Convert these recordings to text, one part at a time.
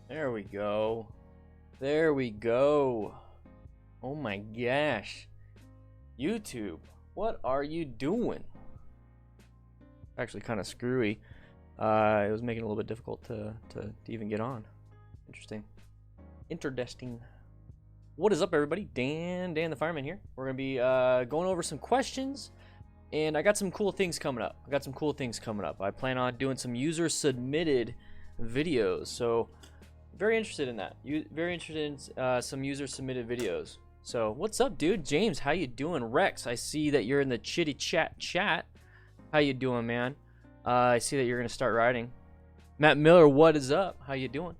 There we go. There we go. Oh my gosh. YouTube, what are you doing? Actually kind of screwy. It was making it a little bit difficult to even get on. Interesting. What is up, everybody? Dan the fireman here. We're gonna be going over some questions, and I got some cool things coming up. I plan on doing some user submitted videos, so very interested in that. Very interested in some user submitted videos. So what's up, dude? James, how you doing? Rex, I see that you're in the chitty chat. How you doing, man? I see that you're gonna start riding. Matt Miller, what is up? How you doing?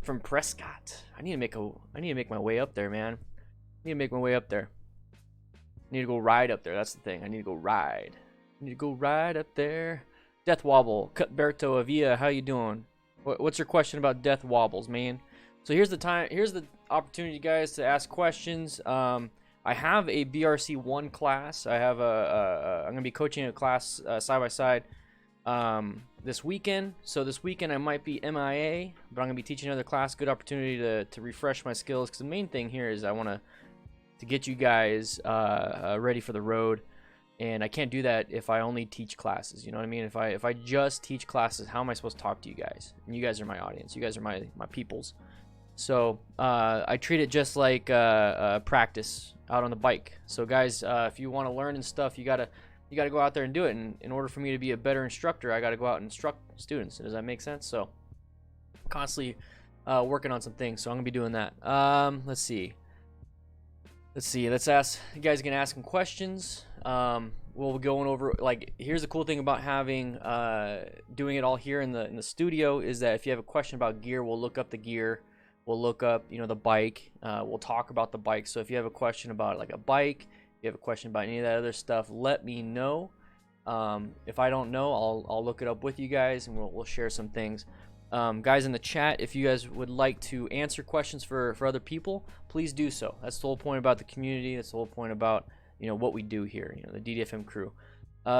From Prescott. I need to make my way up there, man. I need to go ride up there. That's the thing. I need to go ride up there. Death Wobble, Culbertson Avia, how you doing? What's your question about death wobbles, man? So here's the opportunity, guys, to ask questions. I have a BRC1 class. I'm gonna be coaching a class side by side this weekend. So this weekend I might be MIA, but I'm gonna be teaching another class. Good opportunity to refresh my skills, because the main thing here is I want to get you guys ready for the road, and I can't do that if I only teach classes. You know what I mean? If I just teach classes, how am I supposed to talk to you guys? And you guys are my audience. You guys are my peoples. So I treat it just like practice out on the bike. So guys, if you want to learn and stuff, you gotta go out there and do it. And in order for me to be a better instructor, I gotta go out and instruct students. Does that make sense? So constantly working on some things. So I'm gonna be doing that. Let's see. Let's ask. You guys can ask some questions. We'll be going over, like, here's the cool thing about having doing it all here in the studio, is that if you have a question about gear, we'll look up the gear. We'll look up, the bike. We'll talk about the bike. So if you have a question about like a bike, if you have a question about any of that other stuff, let me know. If I don't know, I'll look it up with you guys, and we'll share some things. Guys in the chat, if you guys would like to answer questions for other people, please do so. That's the whole point about the community. That's the whole point about what we do here. The DDFM crew.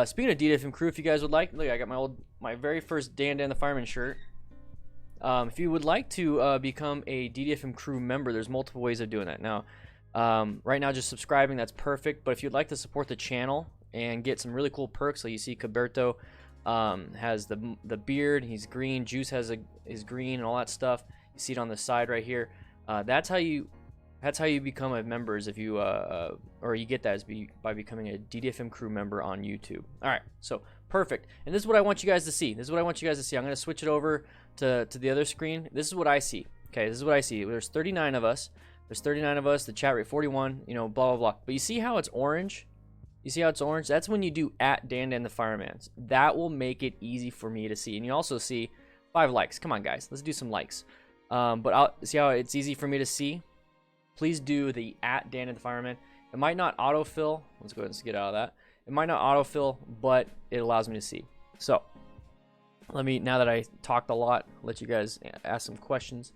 Speaking of DDFM crew, if you guys would like, look, I got my very first Dan the Fireman shirt. If you would like to become a DDFM crew member, there's multiple ways of doing that. Now, right now, just subscribing, that's perfect. But if you'd like to support the channel and get some really cool perks, like you see Culbertson has the beard, he's green. Juice is green and all that stuff. You see it on the side right here. That's how you become a member, is if you or you get that is by becoming a DDFM crew member on YouTube. All right, so perfect. And this is what I want you guys to see. I'm going to switch it over to the other screen. This is what I see. Okay, this is what I see. There's 39 of us. The chat rate 41. Blah blah blah. But you see how it's orange? That's when you do @Dan the Fireman. That will make it easy for me to see. And you also see 5 likes. Come on, guys, let's do some likes. But I'll see how it's easy for me to see. Please do the @Dan the Fireman. It might not autofill. Let's go ahead and get out of that. It might not autofill, but it allows me to see. So now that I talked a lot, let you guys ask some questions.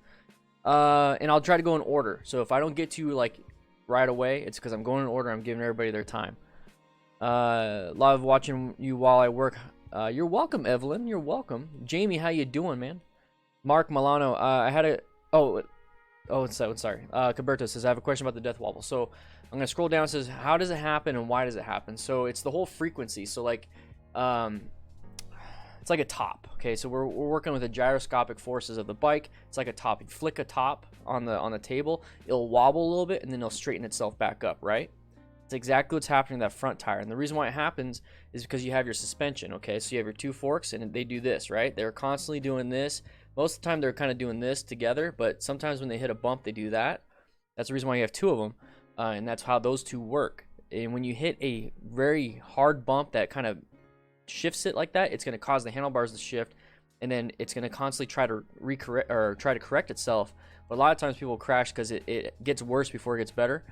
And I'll try to go in order. So if I don't get to you like right away, it's because I'm going in order. I'm giving everybody their time. Love watching you while I work. You're welcome, Evelyn. You're welcome. Jamie, how you doing, man? Mark Milano. Sorry. Culbertson says, I have a question about the death wobble. So I'm gonna scroll down. It says, how does it happen and why does it happen? So it's the whole frequency. So like, it's like a top. Okay, so we're working with the gyroscopic forces of the bike. It's like a top. You flick a top on the table, it'll wobble a little bit, and then it'll straighten itself back up, right? It's exactly what's happening to that front tire. And the reason why it happens is because you have your suspension. Okay, so you have your 2 forks, and they do this, right? They're constantly doing this. Most of the time they're kind of doing this together, but sometimes when they hit a bump, they do that. That's the reason why you have 2 of them, and that's how those 2 work. And when you hit a very hard bump that kind of shifts it like that, it's going to cause the handlebars to shift, and then it's going to constantly try to correct itself. But a lot of times people crash because it gets worse before it gets better.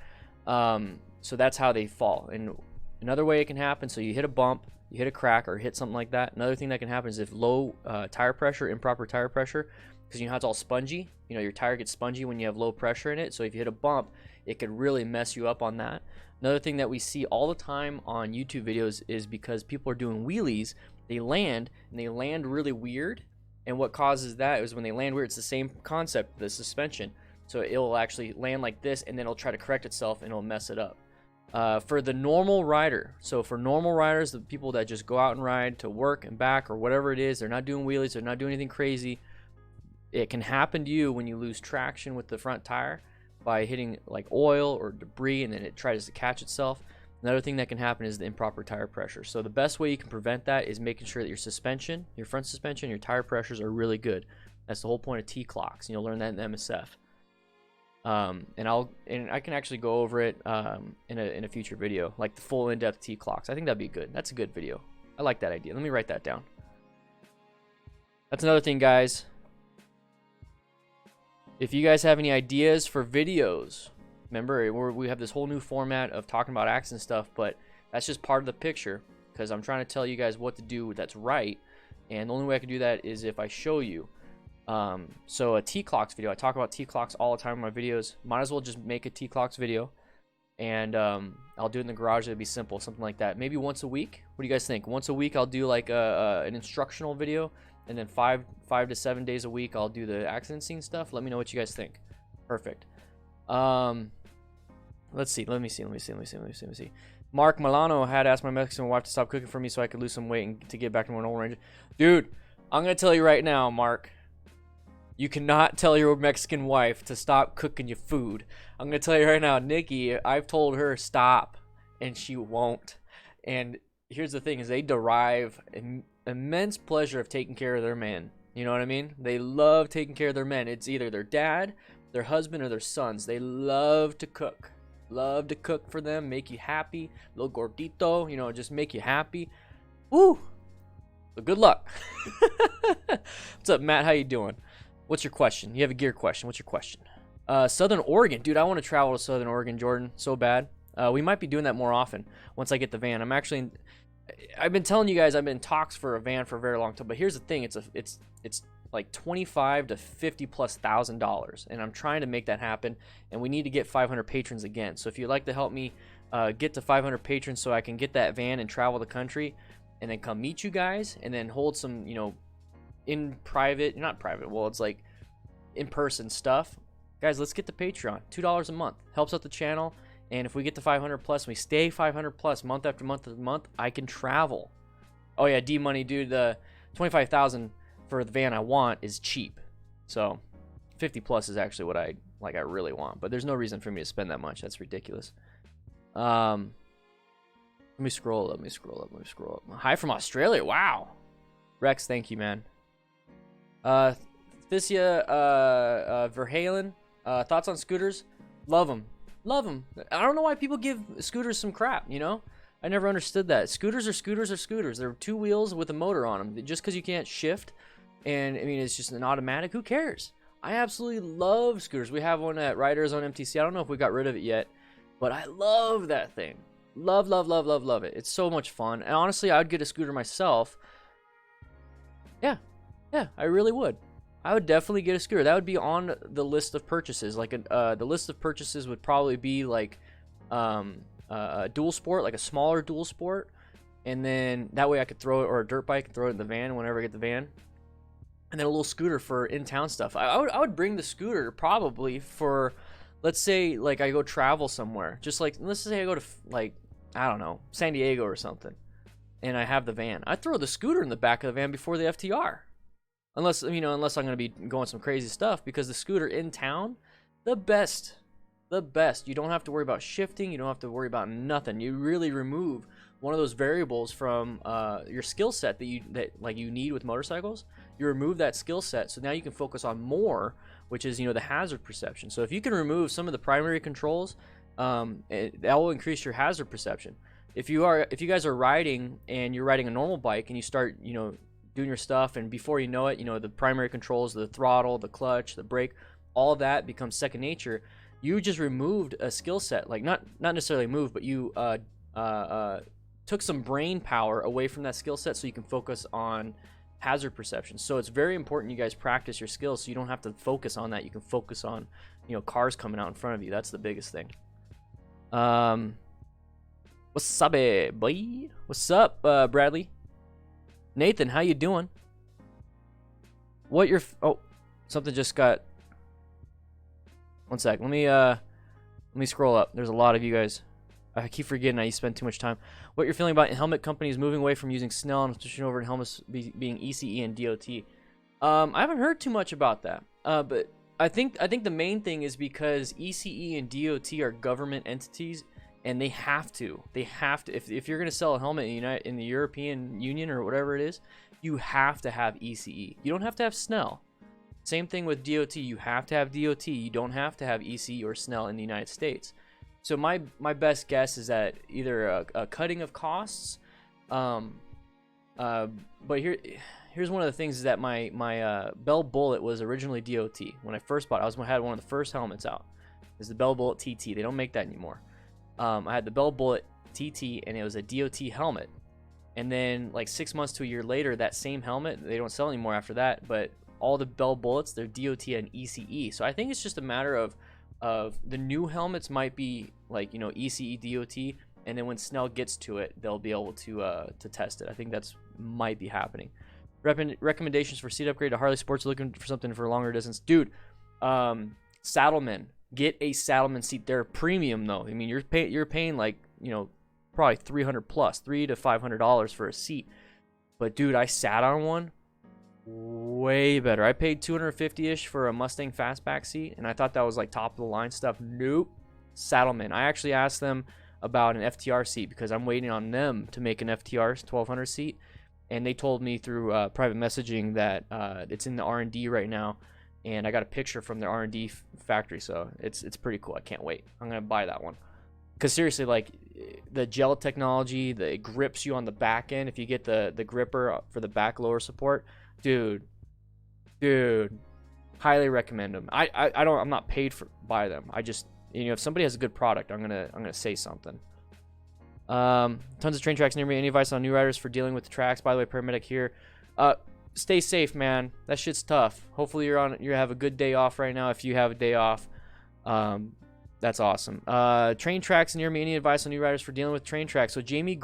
So that's how they fall. And another way it can happen, so you hit a bump, you hit a crack, or hit something like that. Another thing that can happen is if low tire pressure, improper tire pressure, because you know how it's all spongy. Your tire gets spongy when you have low pressure in it. So if you hit a bump, it could really mess you up on that. Another thing that we see all the time on YouTube videos is because people are doing wheelies, they land really weird, And what causes that is when they land weird, it's the same concept, the suspension. So it'll actually land like this, and then it'll try to correct itself, and it'll mess it up. For the normal rider, so for normal riders, the people that just go out and ride to work and back or whatever it is, they're not doing wheelies, they're not doing anything crazy. It can happen to you when you lose traction with the front tire by hitting like oil or debris, and then it tries to catch itself. Another thing that can happen is the improper tire pressure. So the best way you can prevent that is making sure that your suspension, your front suspension, your tire pressures are really good. That's the whole point of T-clocks. You'll learn that in the MSF. And I can actually go over it in a future video, like the full in-depth T-clocks. I think that'd be good. That's a good video. I like that idea. Let me write that down. That's another thing, guys. If you guys have any ideas for videos, remember, we have this whole new format of talking about accident stuff, but that's just part of the picture because I'm trying to tell you guys what to do that's right, and the only way I can do that is if I show you. So a T-clocks video, I talk about T-clocks all the time in my videos. Might as well just make a T-clocks video, and I'll do it in the garage. It'll be simple, something like that. Maybe once a week. What do you guys think? Once a week I'll do like an instructional video, and then 5 to 7 days a week I'll do the accident scene stuff. Let me know what you guys think. Perfect. Let's see. Let me see. Mark Milano had asked my Mexican wife to stop cooking for me so I could lose some weight and to get back to my normal range. Dude, I'm gonna tell you right now, Mark. You cannot tell your Mexican wife to stop cooking your food. I'm gonna tell you right now, Nikki. I've told her stop, and she won't. And here's the thing: is they derive immense pleasure of taking care of their man. You know what I mean? They love taking care of their men. It's either their dad, their husband, or their sons. They love to cook. Love to cook for them, make you happy. Little gordito, you know, just make you happy. Woo! So good luck. What's up, Matt? How you doing? What's your question? You have a gear question. What's your question? Southern Oregon. Dude, I want to travel to Southern Oregon, Jordan, so bad. We might be doing that more often once I get the van. I've been telling you guys I've been in talks for a van for a very long time, but here's the thing. It's like $25,000 to $50,000+, and I'm trying to make that happen, and we need to get 500 patrons again. So if you'd like to help me get to 500 patrons so I can get that van and travel the country and then come meet you guys and then hold some, you know, it's like in-person stuff. Guys, let's get the Patreon. $2 a month. Helps out the channel, and if we get to 500 plus, we stay 500 plus month after month after month, I can travel. Oh yeah, D-Money, dude, the 25,000 for the van I want is cheap. So 50 plus is actually what I really want, but there's no reason for me to spend that much. That's ridiculous. Let me scroll up. Hi from Australia. Wow. Rex, thank you, man. Thisia Verhalen, thoughts on scooters? Love them. I don't know why people give scooters some crap, you know? I never understood that. Scooters are scooters. They're two wheels with a motor on them. Just because you can't shift, and I mean, it's just an automatic, who cares? I absolutely love scooters. We have one at Riders on MTC. I don't know if we got rid of it yet, but I love that thing. Love it. It's so much fun. And honestly, I would get a scooter myself. Yeah, I really would. I would definitely get a scooter. That would be on the list of purchases. Like the list of purchases would probably be like a dual sport, like a smaller dual sport, and then that way I could throw it, or a dirt bike and throw it in the van whenever I get the van, and then a little scooter for in-town stuff. I would bring the scooter probably for, let's say, like I go travel somewhere, just like, let's say I go to, like, I don't know, San Diego or something, and I have the van. I'd throw the scooter in the back of the van before the FTR. Unless I'm going to be going some crazy stuff, because the scooter in town, the best. You don't have to worry about shifting. You don't have to worry about nothing. You really remove one of those variables from your skill set that you need with motorcycles. You remove that skill set, so now you can focus on more, which is, you know, the hazard perception. So if you can remove some of the primary controls, that will increase your hazard perception. If you guys are riding and you're riding a normal bike and you start, you know, doing your stuff, and before you know it, you know, the primary controls, the throttle, the clutch, the brake, all that becomes second nature. You just removed a skill set, like not necessarily moved, but you took some brain power away from that skill set so you can focus on hazard perception. So it's very important you guys practice your skills so you don't have to focus on that. You can focus on, you know, cars coming out in front of you. That's the biggest thing. What's up, boy? What's up, Bradley? Nathan, how you doing? what your something just got. One sec. Let me scroll up. There's a lot of you guys. I keep forgetting you spend too much time. What you're feeling about helmet companies moving away from using Snell and switching over to helmets being ECE and DOT. I haven't heard too much about that. But I think the main thing is because ECE and DOT are government entities, and they have to. If you're gonna sell a helmet in the European Union or whatever it is, you have to have ECE. You don't have to have Snell. Same thing with DOT. You have to have DOT. You don't have to have ECE or Snell in the United States. So my best guess is that either a cutting of costs, but here's one of the things is that my Bell Bullet was originally DOT. When I first bought it, I had one of the first helmets out. It's the Bell Bullet TT. They don't make that anymore. I had the Bell Bullet TT, and it was a DOT helmet. And then like 6 months to a year later, that same helmet, they don't sell anymore after that, but all the Bell Bullets, they're DOT and ECE. So I think it's just a matter of the new helmets might be like, ECE, DOT, and then when Snell gets to it, they'll be able to test it. I think that's might be happening. Recommendations for seat upgrade to Harley Sports, looking for something for a longer distance. Dude, Saddlemen. Get a Saddlemen seat. They're premium though. I mean, you're paying like, probably $300 plus, $300 to $500 for a seat. But dude, I sat on one. Way better. I paid $250-ish for a Mustang Fastback seat, and I thought that was like top of the line stuff. Nope. Saddlemen. I actually asked them about an FTR seat because I'm waiting on them to make an FTR 1200 seat, and they told me through private messaging that it's in the R&D right now, and I got a picture from their R&D factory, so it's pretty cool. I can't wait. I'm gonna buy that one because seriously, like the gel technology, it grips you on the back end. If you get the gripper for the back lower support. Dude, highly recommend them. I'm not paid by them. I just, if somebody has a good product, I'm gonna say something. Tons of train tracks near me. Any advice on new riders for dealing with the tracks? By the way, paramedic here. Stay safe, man. That shit's tough. Hopefully you have a good day off right now. If you have a day off, that's awesome. Train tracks near me. Any advice on new riders for dealing with train tracks? So Jamie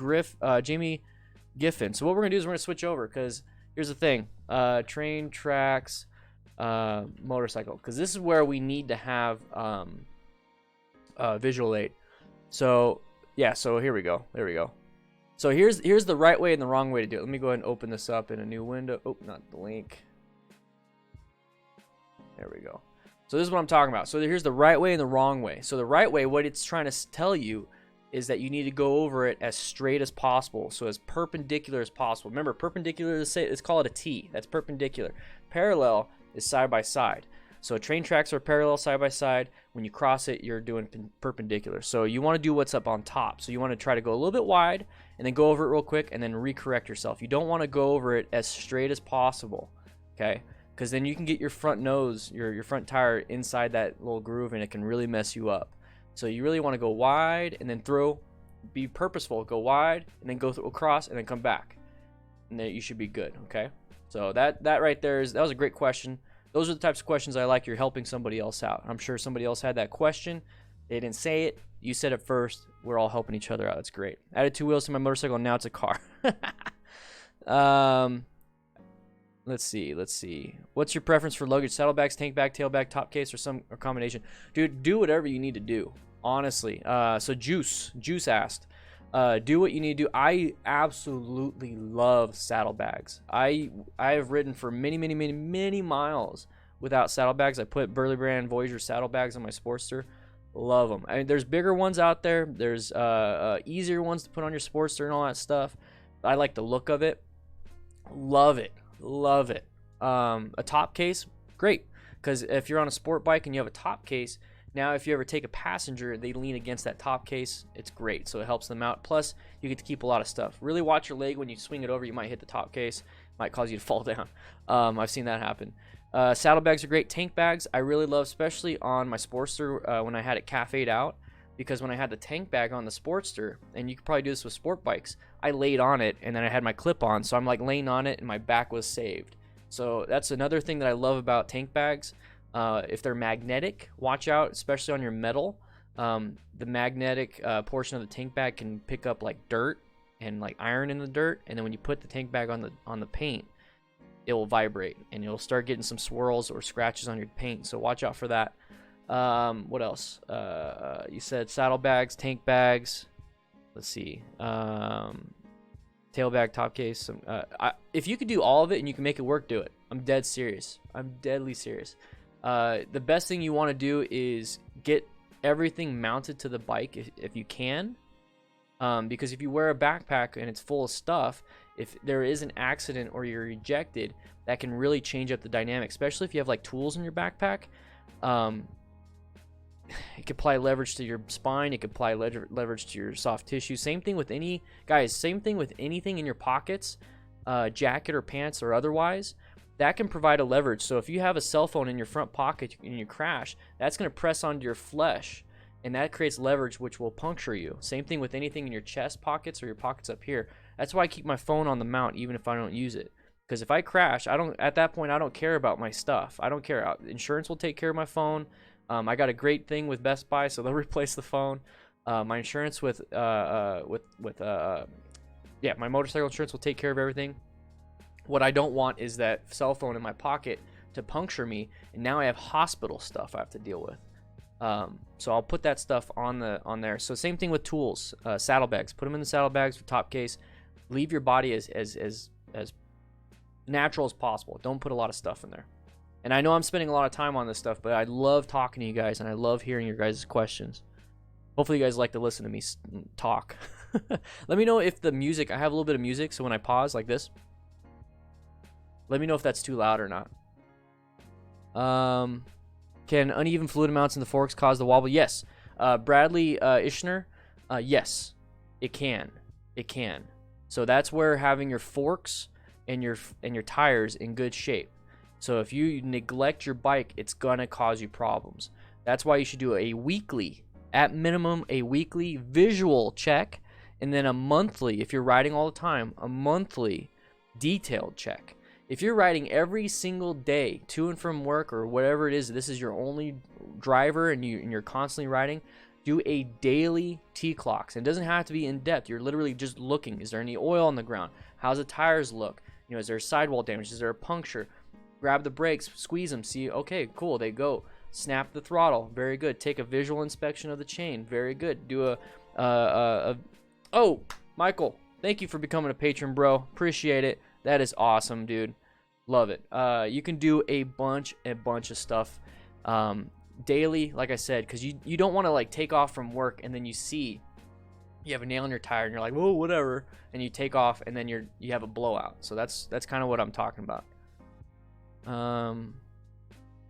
Giffen. So what we're gonna do is we're gonna switch over because here's the thing. Train tracks, motorcycle, because this is where we need to have visual aid. So yeah, so here we go. There we go. So here's the right way and the wrong way to do it. Let me go ahead and open this up in a new window. Oh, not the link. There we go. So this is what I'm talking about. So here's the right way and the wrong way. So the right way, what it's trying to tell you is that you need to go over it as straight as possible, so as perpendicular as possible. Remember, perpendicular is, let's call it a T. That's perpendicular. Parallel is side by side. So train tracks are parallel side by side. When you cross it, you're doing perpendicular. So you want to do what's up on top. So you want to try to go a little bit wide and then go over it real quick and then recorrect yourself. You don't want to go over it as straight as possible, okay? Because then you can get your front nose, your front tire inside that little groove, and it can really mess you up. So you really want to go wide and then through, be purposeful, go wide and then go through across and then come back. And then you should be good, okay? So that right there that was a great question. Those are the types of questions I like. You're helping somebody else out. I'm sure somebody else had that question. They didn't say it. You said it first. We're all helping each other out. That's great. Added 2 wheels to my motorcycle, and now it's a car. Let's see. What's your preference for luggage? Saddlebags, tank bag, tail bag, top case, or combination? Dude, do whatever you need to do. Honestly. So Juice asked, do what you need to do. I absolutely love saddlebags. I have ridden for many miles without saddlebags. I put Burley Brand Voyager saddlebags on my Sportster. Love them. I mean, there's bigger ones out there. There's easier ones to put on your Sportster and all that stuff. I like the look of it. Love it. A top case, great. Because if you're on a sport bike and you have a top case, now if you ever take a passenger, they lean against that top case. It's great. So it helps them out. Plus, you get to keep a lot of stuff. Really watch your leg when you swing it over. You might hit the top case. Might cause you to fall down. I've seen that happen. Saddlebags are great. Tank bags, I really love, especially on my Sportster when I had it cafe'd out. Because when I had the tank bag on the Sportster, and you could probably do this with sport bikes, I laid on it, and then I had my clip on. So I'm like laying on it, and my back was saved. So that's another thing that I love about tank bags. If they're magnetic, watch out, especially on your metal. The magnetic portion of the tank bag can pick up like dirt and like iron in the dirt, and then when you put the tank bag on the paint, it will vibrate and you'll start getting some swirls or scratches on your paint. So watch out for that. What else? You said saddlebags, tank bags. Let's see. Tail bag, top case. If you could do all of it and you can make it work, do it. I'm dead serious. I'm deadly serious. The best thing you want to do is get everything mounted to the bike if you can. Because if you wear a backpack and it's full of stuff, if there is an accident or you're ejected, that can really change up the dynamic, especially if you have like tools in your backpack. It could apply leverage to your spine. It could apply leverage to your soft tissue. Same thing with same thing with anything in your pockets, jacket or pants or otherwise. That can provide a leverage. So if you have a cell phone in your front pocket and you crash, that's going to press onto your flesh, and that creates leverage, which will puncture you. Same thing with anything in your chest pockets or your pockets up here. That's why I keep my phone on the mount even if I don't use it. Because if I crash, at that point I don't care about my stuff. I don't care. Insurance will take care of my phone. I got a great thing with Best Buy, so they'll replace the phone. My insurance my motorcycle insurance will take care of everything. What I don't want is that cell phone in my pocket to puncture me, and now I have hospital stuff I have to deal with. So I'll put that stuff on there. So same thing with tools, saddlebags. Put them in the saddlebags with top case. Leave your body as natural as possible. Don't put a lot of stuff in there. And I know I'm spending a lot of time on this stuff, but I love talking to you guys, and I love hearing your guys' questions. Hopefully you guys like to listen to me talk. Let me know if the music, I have a little bit of music, so when I pause like this, let me know if that's too loud or not. Can uneven fluid amounts in the forks cause the wobble? Yes. Bradley Ishner, yes, it can. It can. So that's where having your forks and your tires in good shape. So if you neglect your bike, it's gonna cause you problems. That's why you should do at minimum a weekly visual check, and then a monthly, if you're riding all the time, a monthly detailed check. If you're riding every single day to and from work or whatever it is, this is your only driver and you're constantly riding, do a daily T-clocks. It doesn't have to be in depth. You're literally just looking. Is there any oil on the ground? How's the tires look? Is there sidewall damage? Is there a puncture? Grab the brakes, squeeze them, see, okay, cool, they go. Snap the throttle, very good. Take a visual inspection of the chain, very good. Do oh, Michael, thank you for becoming a patron, bro. Appreciate it. That is awesome, dude. Love it. You can do a bunch of stuff daily, like I said, because you don't want to like take off from work and then you see you have a nail in your tire and you're like, whoa, whatever, and you take off and then you have a blowout. So that's kind of what I'm talking about.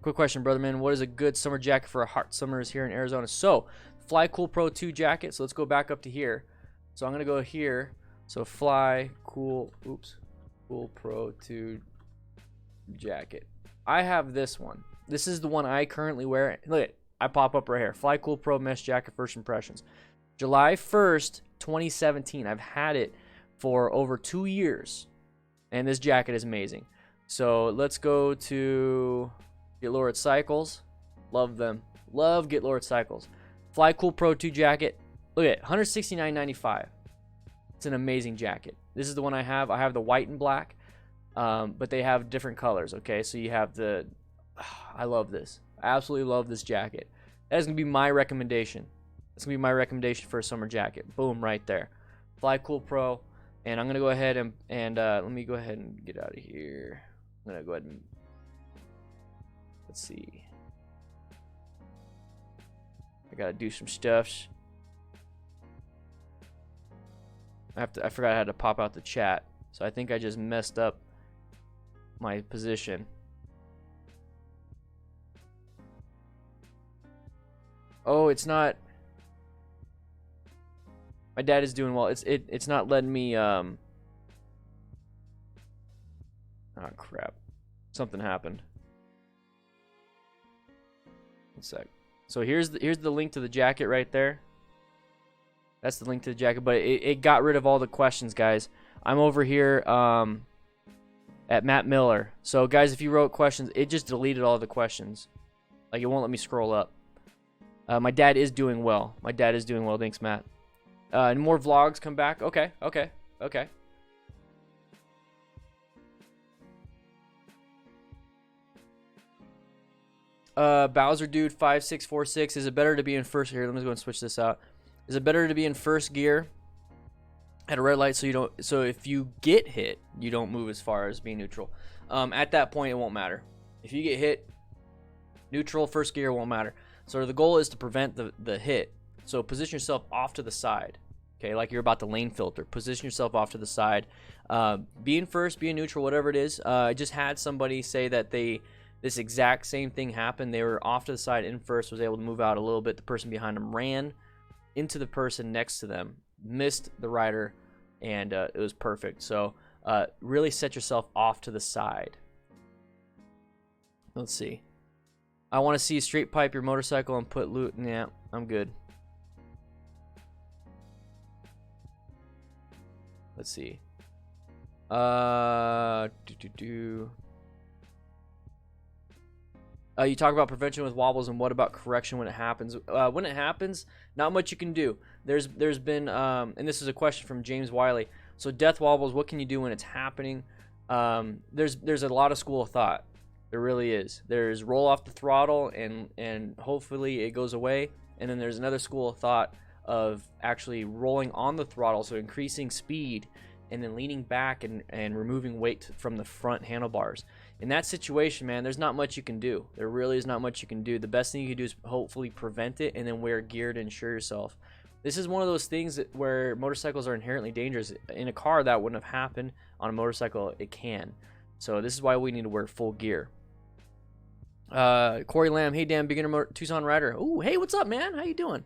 Quick question, brother man. What is a good summer jacket for a hot summers here in Arizona? So, Fly Cool Pro 2 jacket. So let's go back up to here. So I'm gonna go here. So Fly Cool Pro 2 jacket. I have this one. This is the one I currently wear. Look at it. I pop up right here. Fly Cool Pro mesh jacket, first impressions. July 1st, 2017. I've had it for over 2 years, and this jacket is amazing. So let's go to Get Lowered Cycles. Love them. Love Get Lowered Cycles. Fly Cool Pro 2 jacket. Look at it. $169.95. It's an amazing jacket. This is the one I have. I have the white and black, but they have different colors. Okay, so you have the. I love this. I absolutely love this jacket. That is gonna be my recommendation. That's gonna be my recommendation for a summer jacket. Boom, right there. Fly Cool Pro, and I'm gonna go ahead and let me go ahead and get out of here. I'm gonna go ahead and let's see. I gotta do some stuffs. I forgot I had to pop out the chat, so I think I just messed up my position. Oh, it's not. My dad is doing well. It's not letting me. Oh crap! Something happened. One sec. So here's the link to the jacket right there. That's the link to the jacket, but it got rid of all the questions, guys. I'm over here at Matt Miller. So guys, if you wrote questions, it just deleted all the questions. Like, it won't let me scroll up. My dad is doing well. My dad is doing well. Thanks, Matt. And more vlogs come back. Okay. Bowser Dude 5646. Is it better to be in first here? Let me go and switch this out. Is it better to be in first gear at a red light so if you get hit, you don't move as far as being neutral? At that point, it won't matter. If you get hit, neutral, first gear won't matter. So the goal is to prevent the hit. So position yourself off to the side. Okay, like you're about to lane filter. Position yourself off to the side. Be in first, be in neutral, whatever it is. I just had somebody say that this exact same thing happened. They were off to the side in first, was able to move out a little bit. The person behind them ran into the person next to them, missed the rider, and it was perfect. So really set yourself off to the side. Let's see. I want to see straight pipe your motorcycle and put loot. Yeah, I'm good. Let's see. You talk about prevention with wobbles, and what about correction when it happens? When it happens, not much you can do. There's been, and this is a question from James Wiley. So death wobbles, what can you do when it's happening? There's a lot of school of thought. There really is. There's roll off the throttle and hopefully it goes away. And then there's another school of thought of actually rolling on the throttle, so increasing speed and then leaning back and removing weight from the front handlebars. In that situation, man, there's not much you can do. There really is not much you can do. The best thing you can do is hopefully prevent it and then wear gear to ensure yourself. This is one of those things where motorcycles are inherently dangerous. In a car, that wouldn't have happened. On a motorcycle, it can. So this is why we need to wear full gear. Corey Lamb, hey, damn, beginner Tucson rider. Oh, hey, what's up, man? How you doing?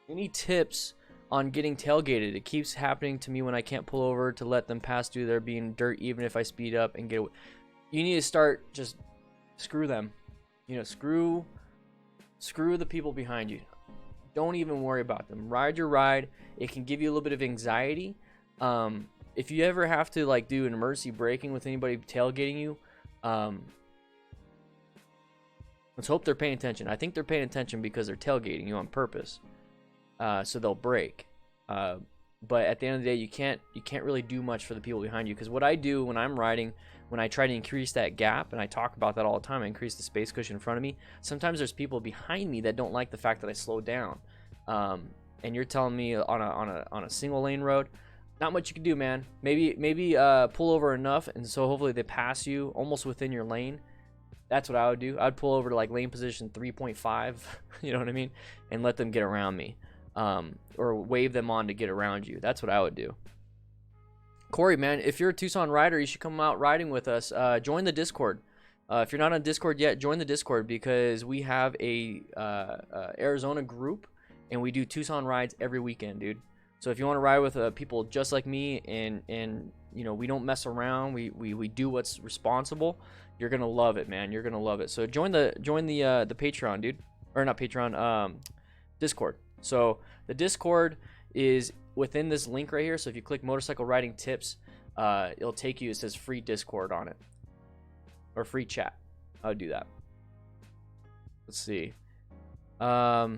Any tips on getting tailgated? It keeps happening to me when I can't pull over to let them pass through there being dirt, even if I speed up and get away. You need to start just screw them. You know, screw the people behind you. Don't even worry about them. Ride your ride. It can give you a little bit of anxiety. If you ever have to like do an emergency braking with anybody tailgating you, let's hope they're paying attention. I think they're paying attention because they're tailgating you on purpose. So they'll brake. But at the end of the day, you can't really do much for the people behind you, because what I do when I'm riding, when I try to increase that gap, and I talk about that all the time, I increase the space cushion in front of me. Sometimes there's people behind me that don't like the fact that I slow down. And you're telling me on a single lane road, not much you can do, man. Maybe pull over enough, and so hopefully they pass you almost within your lane. That's what I would do. I'd pull over to like lane position 3.5, you know what I mean, and let them get around me. Or wave them on to get around you. That's what I would do. Corey, man, if you're a Tucson rider, you should come out riding with us. Join the Discord. If you're not on Discord yet, join the Discord, because we have a Arizona group, and we do Tucson rides every weekend, dude. So if you want to ride with people just like me, and you know, we don't mess around, we do what's responsible, you're gonna love it, man. You're gonna love it. So join the Patreon, dude, or not Patreon, Discord. So the Discord is within this link right here. So if you click motorcycle riding tips, it'll take you, it says free Discord on it, or free chat. I would do that. Let's see. I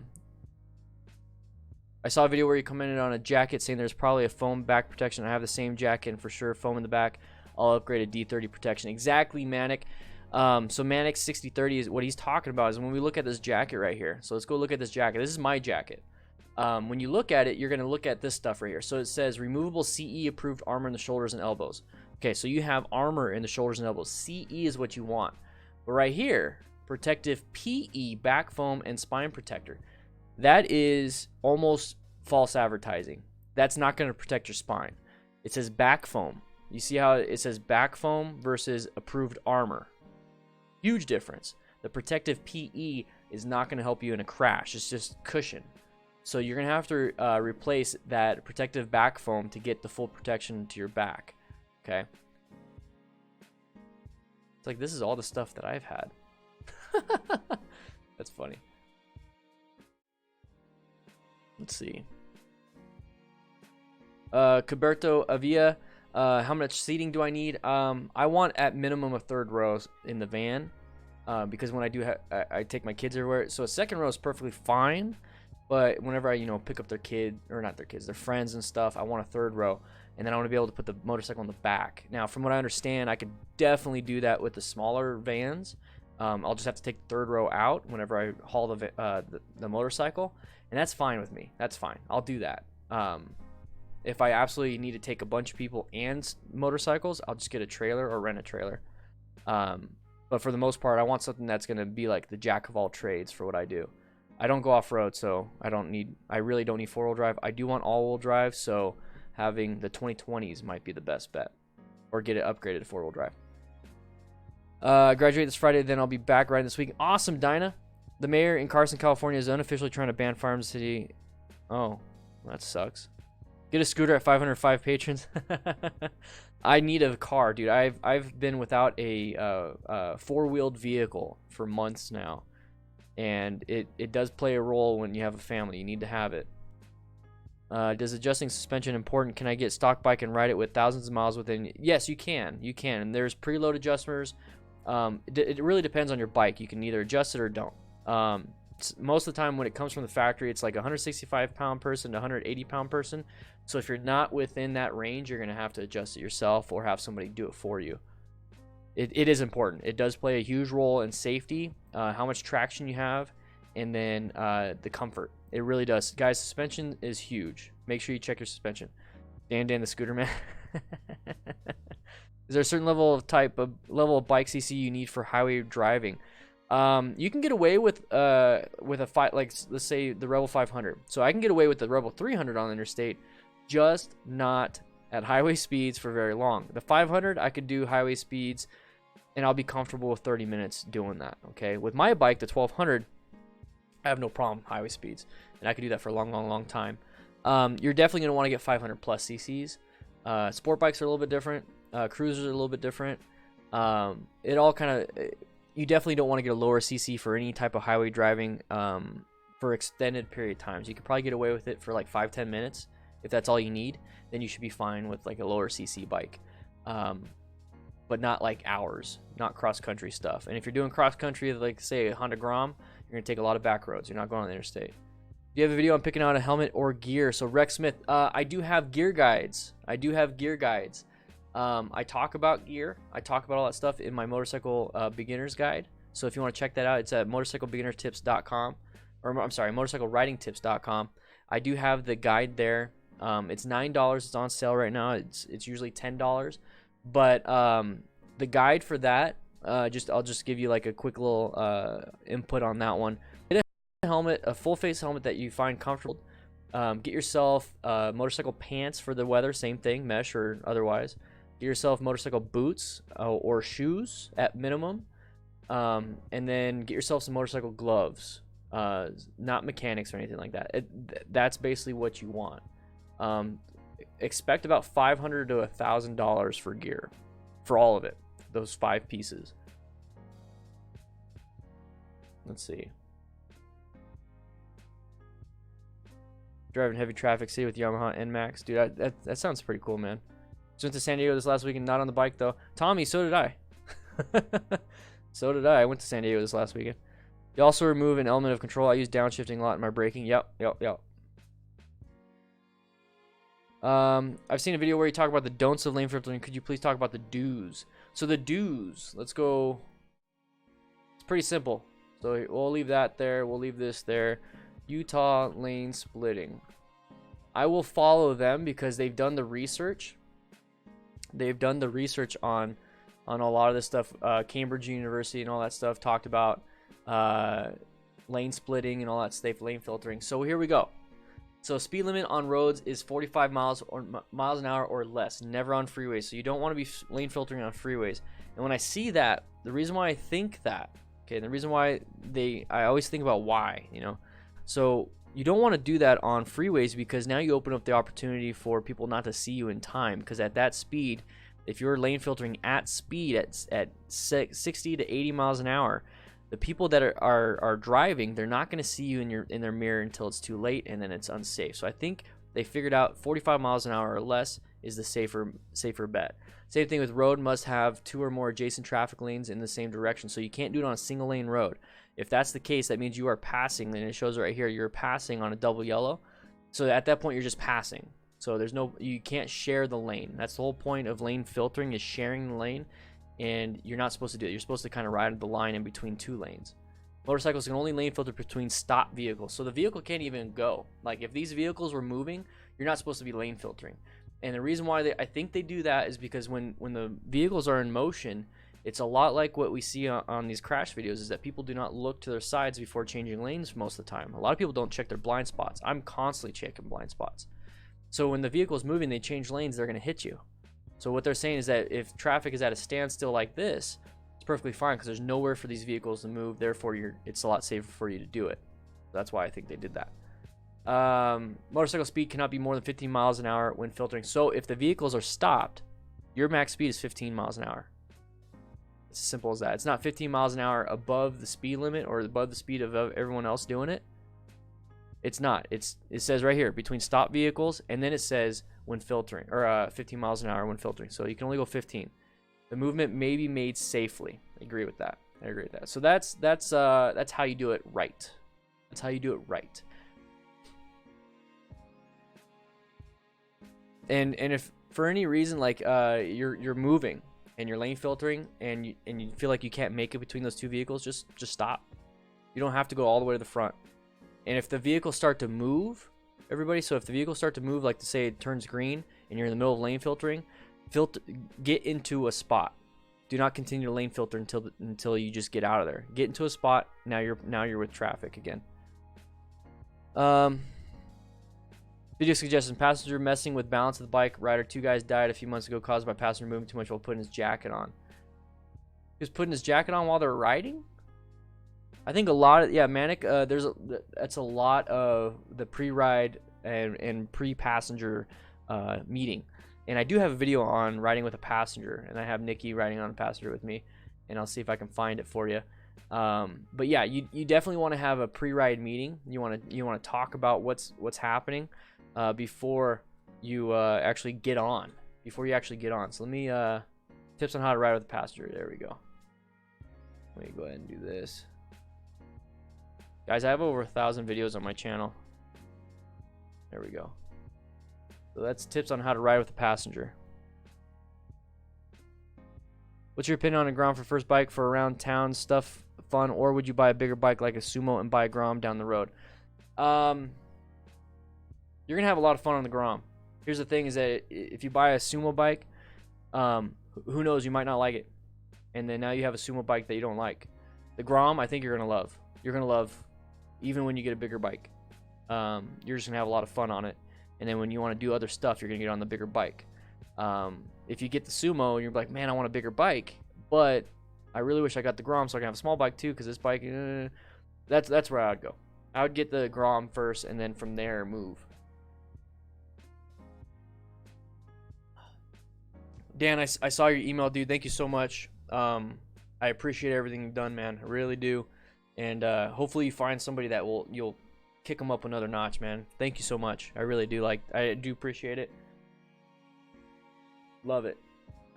saw a video where you commented on a jacket saying there's probably a foam back protection. I have the same jacket and for sure foam in the back. I'll upgrade a D30 protection. Exactly, Manic. So Manic 6030 is what he's talking about, is when we look at this jacket right here. So let's go look at this jacket. This is my jacket. When you look at it, you're going to look at this stuff right here. So it says removable CE approved armor in the shoulders and elbows. Okay, so you have armor in the shoulders and elbows. CE is what you want. But right here, protective PE, back foam, and spine protector. That is almost false advertising. That's not going to protect your spine. It says back foam. You see how it says back foam versus approved armor? Huge difference. The protective PE is not going to help you in a crash. It's just cushion. So you're going to have to replace that protective back foam to get the full protection to your back. Okay? It's like, this is all the stuff that I've had. That's funny. Let's see. Culberto Avia, how much seating do I need? I want at minimum a third row in the van, because when I do, I take my kids everywhere. So a second row is perfectly fine, but whenever I, pick up their kid, or not their kids, their friends and stuff, I want a third row, and then I want to be able to put the motorcycle in the back. Now, from what I understand, I could definitely do that with the smaller vans, I'll just have to take the third row out whenever I haul the motorcycle, and that's fine with me. That's fine. I'll do that. If I absolutely need to take a bunch of people and motorcycles, I'll just get a trailer or rent a trailer. But for the most part, I want something that's going to be like the jack of all trades for what I do. I don't go off-road, so I really don't need four-wheel drive. I do want all-wheel drive, so having the 2020s might be the best bet. Or get it upgraded to four-wheel drive. Graduate this Friday, then I'll be back riding this week. Awesome, Dinah. The mayor in Carson, California is unofficially trying to ban Farm City. Oh, that sucks. Get a scooter at 505 patrons. I need a car, dude. I've been without a four-wheeled vehicle for months now, and it does play a role when you have a family. You need to have it. Does adjusting suspension important? Can I get stock bike and ride it with thousands of miles within? Yes, you can. You can. And there's preload adjusters. It really depends on your bike. You can either adjust it or don't. Most of the time when it comes from the factory, it's like a 165-pound person to 180-pound person. So if you're not within that range, you're going to have to adjust it yourself or have somebody do it for you. It is important. It does play a huge role in safety, how much traction you have, and then the comfort. It really does. Guys, suspension is huge. Make sure you check your suspension. Dan the Scooter Man. Is there a certain level of bike CC you need for highway driving? You can get away with a let's say the Rebel 500. So I can get away with the Rebel 300 on the interstate, just not at highway speeds for very long. The 500, I could do highway speeds, and I'll be comfortable with 30 minutes doing that. Okay, with my bike, the 1200, I have no problem highway speeds, and I could do that for a long time. You're definitely gonna want to get 500 plus CCs. Sport bikes are a little bit different. Cruisers are a little bit different. It all kind of, you definitely don't want to get a lower CC for any type of highway driving for extended period of times. You could probably get away with it for like 5-10 minutes. If that's all you need, then you should be fine with like a lower CC bike. But not like hours, not cross-country stuff. And if you're doing cross-country, like say a Honda Grom, you're going to take a lot of back roads. You're not going on the interstate. Do you have a video on picking out a helmet or gear? So Rex Smith, I do have gear guides. I talk about gear. I talk about all that stuff in my motorcycle beginner's guide. So if you want to check that out, it's at motorcyclebeginnertips.com. Or I'm sorry, motorcycleridingtips.com. I do have the guide there. It's $9. It's on sale right now. It's usually $10. But the guide for that, I'll just give you like a quick little input on that one. Get a helmet, a full face helmet that you find comfortable. Get yourself motorcycle pants for the weather, same thing, mesh or otherwise. Get yourself motorcycle boots or shoes at minimum, and then get yourself some motorcycle gloves. Not mechanics or anything like that. That's basically what you want. Expect about $500 to $1,000 for gear, for all of it. Those 5 pieces. Let's see. Driving heavy traffic city with Yamaha NMAX, dude. That sounds pretty cool, man. Just went to San Diego this last weekend, not on the bike though. Tommy, so did I. So did I. I went to San Diego this last weekend. You also remove an element of control. I use downshifting a lot in my braking. Yep. I've seen a video where you talk about the don'ts of lane filtering. Could you please talk about the do's? So the do's, let's go. It's pretty simple. So we'll leave that there. We'll leave this there. Utah lane splitting. I will follow them because they've done the research. They've done the research on a lot of this stuff. Cambridge University and all that stuff talked about lane splitting and all that safe lane filtering. So here we go. So speed limit on roads is 45 miles an hour or less, never on freeways. So you don't want to be lane filtering on freeways. And when I see that, the reason why I think that, okay, the reason why I always think about why, you know. So you don't want to do that on freeways because now you open up the opportunity for people not to see you in time, because at that speed, if you're lane filtering at speed at 60 to 80 miles an hour, the people that are driving, they're not going to see you in their mirror until it's too late, and then it's unsafe. So I think they figured out 45 miles an hour or less is the safer bet. Same thing with road must have 2 or more adjacent traffic lanes in the same direction. So you can't do it on a single lane road. If that's the case, that means you are passing, and it shows right here, you're passing on a double yellow. So at that point, you're just passing. So you can't share the lane. That's the whole point of lane filtering, is sharing the lane. and you're not supposed to do it. You're supposed to kind of ride the line in between 2 lanes. Motorcycles can only lane filter between stop vehicles, so the vehicle can't even go. Like if these vehicles were moving, you're not supposed to be lane filtering. And the reason why I think they do that is because when the vehicles are in motion, it's a lot like what we see on these crash videos, is that people do not look to their sides before changing lanes most of the time. A lot of people don't check their blind spots. I'm constantly checking blind spots. So when the vehicle is moving, they change lanes, they're going to hit you. So what they're saying is that if traffic is at a standstill like this, it's perfectly fine because there's nowhere for these vehicles to move. Therefore, it's a lot safer for you to do it. That's why I think they did that. Motorcycle speed cannot be more than 15 miles an hour when filtering. So if the vehicles are stopped, your max speed is 15 miles an hour. It's as simple as that. It's not 15 miles an hour above the speed limit or above the speed of everyone else doing it. It's not. It says right here between stop vehicles, and then it says when filtering, or 15 miles an hour when filtering. So you can only go 15. The movement may be made safely. I agree with that. I agree with that. So that's how you do it right. That's how you do it right. And if for any reason like you're moving and you're lane filtering and you feel like you can't make it between those 2 vehicles, just stop. You don't have to go all the way to the front. And if the vehicles start to move, everybody, so if the vehicles start to move, like to say it turns green and you're in the middle of lane filtering, get into a spot. Do not continue to lane filter until you just get out of there. Get into a spot. Now you're with traffic again. Video suggestion: passenger messing with balance of the bike. Rider, 2 guys died a few months ago caused by passenger moving too much while putting his jacket on. He was putting his jacket on while they're riding? I think a lot of, yeah, Manic, that's a lot of the pre-ride and pre-passenger meeting. And I do have a video on riding with a passenger, and I have Nikki riding on a passenger with me, and I'll see if I can find it for you. But yeah, you definitely want to have a pre-ride meeting. You want to talk about what's happening before you actually get on. Before you actually get on. So let me tips on how to ride with a passenger. There we go. Let me go ahead and do this. Guys, I have over 1,000 videos on my channel. There we go. So that's tips on how to ride with a passenger. What's your opinion on a Grom for first bike for around town stuff fun, or would you buy a bigger bike like a Sumo and buy a Grom down the road? You're gonna have a lot of fun on the Grom. Here's the thing: is that if you buy a Sumo bike, who knows, you might not like it, and then now you have a Sumo bike that you don't like. The Grom, I think you're gonna love. You're gonna love, even when you get a bigger bike. You're just gonna have a lot of fun on it, and then when you want to do other stuff, you're gonna get on the bigger bike. If you get the Sumo, you're like, man, I want a bigger bike, but I really wish I got the Grom so I can have a small bike too, because this bike, that's where I would go. I would get the Grom first, and then from there move. Dan, I saw your email, dude. Thank you so much. I appreciate everything you've done, man. I really do. And hopefully you find somebody that you'll kick them up another notch, man. Thank you so much. I really do. I do appreciate it. Love it.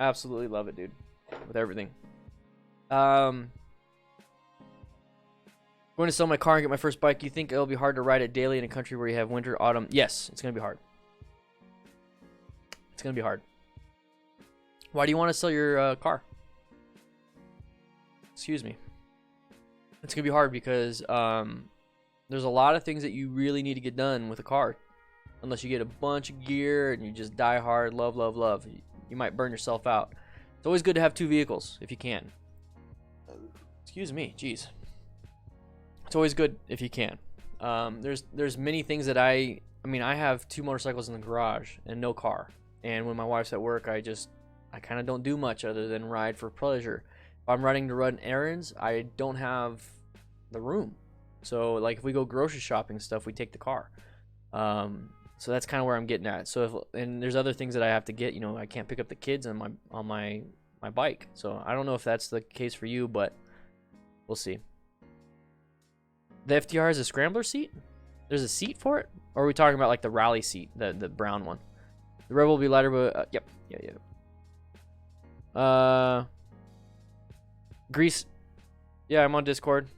Absolutely love it, dude. With everything. Going to sell my car and get my first bike. You think it'll be hard to ride it daily in a country where you have winter, autumn? Yes, it's going to be hard. It's going to be hard. Why do you want to sell your car? Excuse me. It's going to be hard because there's a lot of things that you really need to get done with a car. Unless you get a bunch of gear and you just die hard, love, love, love. You might burn yourself out. It's always good to have 2 vehicles if you can. Excuse me, jeez. It's always good if you can. There's many things that I have 2 motorcycles in the garage and no car. And when my wife's at work, I kind of don't do much other than ride for pleasure. If I'm running to run errands, I don't have the room. So like if we go grocery shopping and stuff, we take the car. So that's kind of where I'm getting at. So and there's other things that I have to get. I can't pick up the kids on my bike. So I don't know if that's the case for you, but we'll see. The FTR has a scrambler seat? There's a seat for it? Or are we talking about like the rally seat, the brown one? The Rebel will be lighter, but yep. Yeah. Grease. Yeah, I'm on Discord.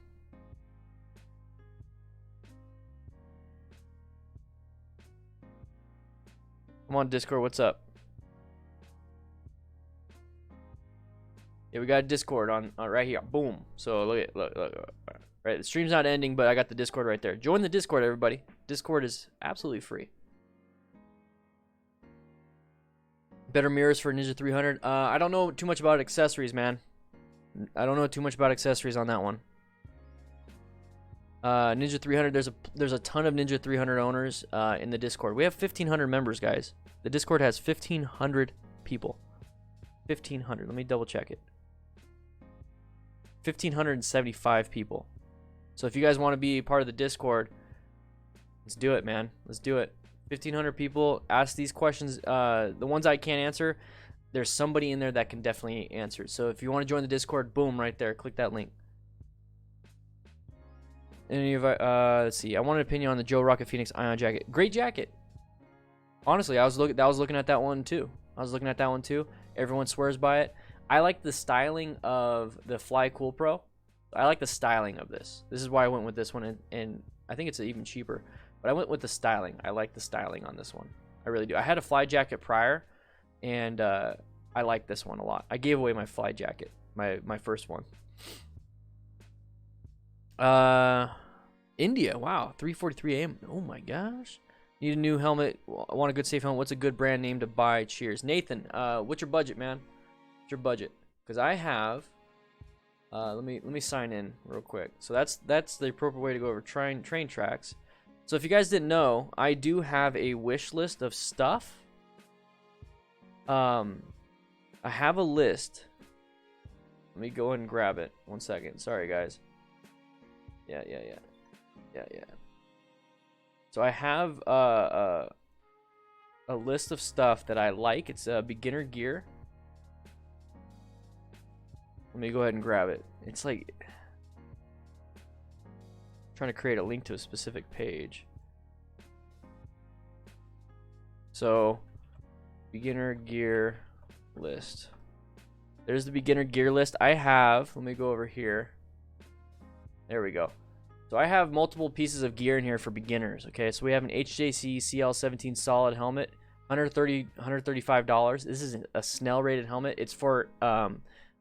I'm on Discord. What's up? Yeah, we got a Discord on right here. Boom. So look. Right, the stream's not ending, but I got the Discord right there. Join the Discord, everybody. Discord is absolutely free. Better mirrors for Ninja 300. I don't know too much about accessories, man. I don't know too much about accessories on that one. Ninja 300. There's a ton of Ninja 300 owners in the Discord. We have 1,500 members, guys. The Discord has 1,500 people. 1,500. Let me double check it. 1,575 people. So if you guys want to be part of the Discord, let's do it, man. Let's do it. 1,500 people. Ask these questions. The ones I can't answer, there's somebody in there that can definitely answer. So if you want to join the Discord, boom, right there. Click that link. Any of let's see. I want an opinion on the Joe Rocket Phoenix Ion jacket. Great jacket. Honestly, I was looking at that one too. Everyone swears by it. I like the styling of the Fly Cool Pro. I like the styling of this. This is why I went with this one, and I think it's even cheaper. But I went with the styling. I like the styling on this one. I really do. I had a Fly jacket prior, and I like this one a lot. I gave away my Fly jacket, my first one. India. Wow, 3:43 a.m. Oh my gosh. Need a new helmet. I want a good safe helmet. What's a good brand name to buy? Cheers. Nathan, what's your budget, man? What's your budget? Because I have... let me sign in real quick. So that's the appropriate way to go over train tracks. So if you guys didn't know, I do have a wish list of stuff. I have a list. Let me go ahead and grab it. 1 second. Sorry, guys. Yeah. So I have a list of stuff that I like. It's beginner gear. Let me go ahead and grab it. It's like trying to create a link to a specific page. So beginner gear list. There's the beginner gear list. I have, let me go over here. There we go. So I have multiple pieces of gear in here for beginners. Okay, so we have an HJC CL17 solid helmet, $135. This is a Snell rated helmet. It's for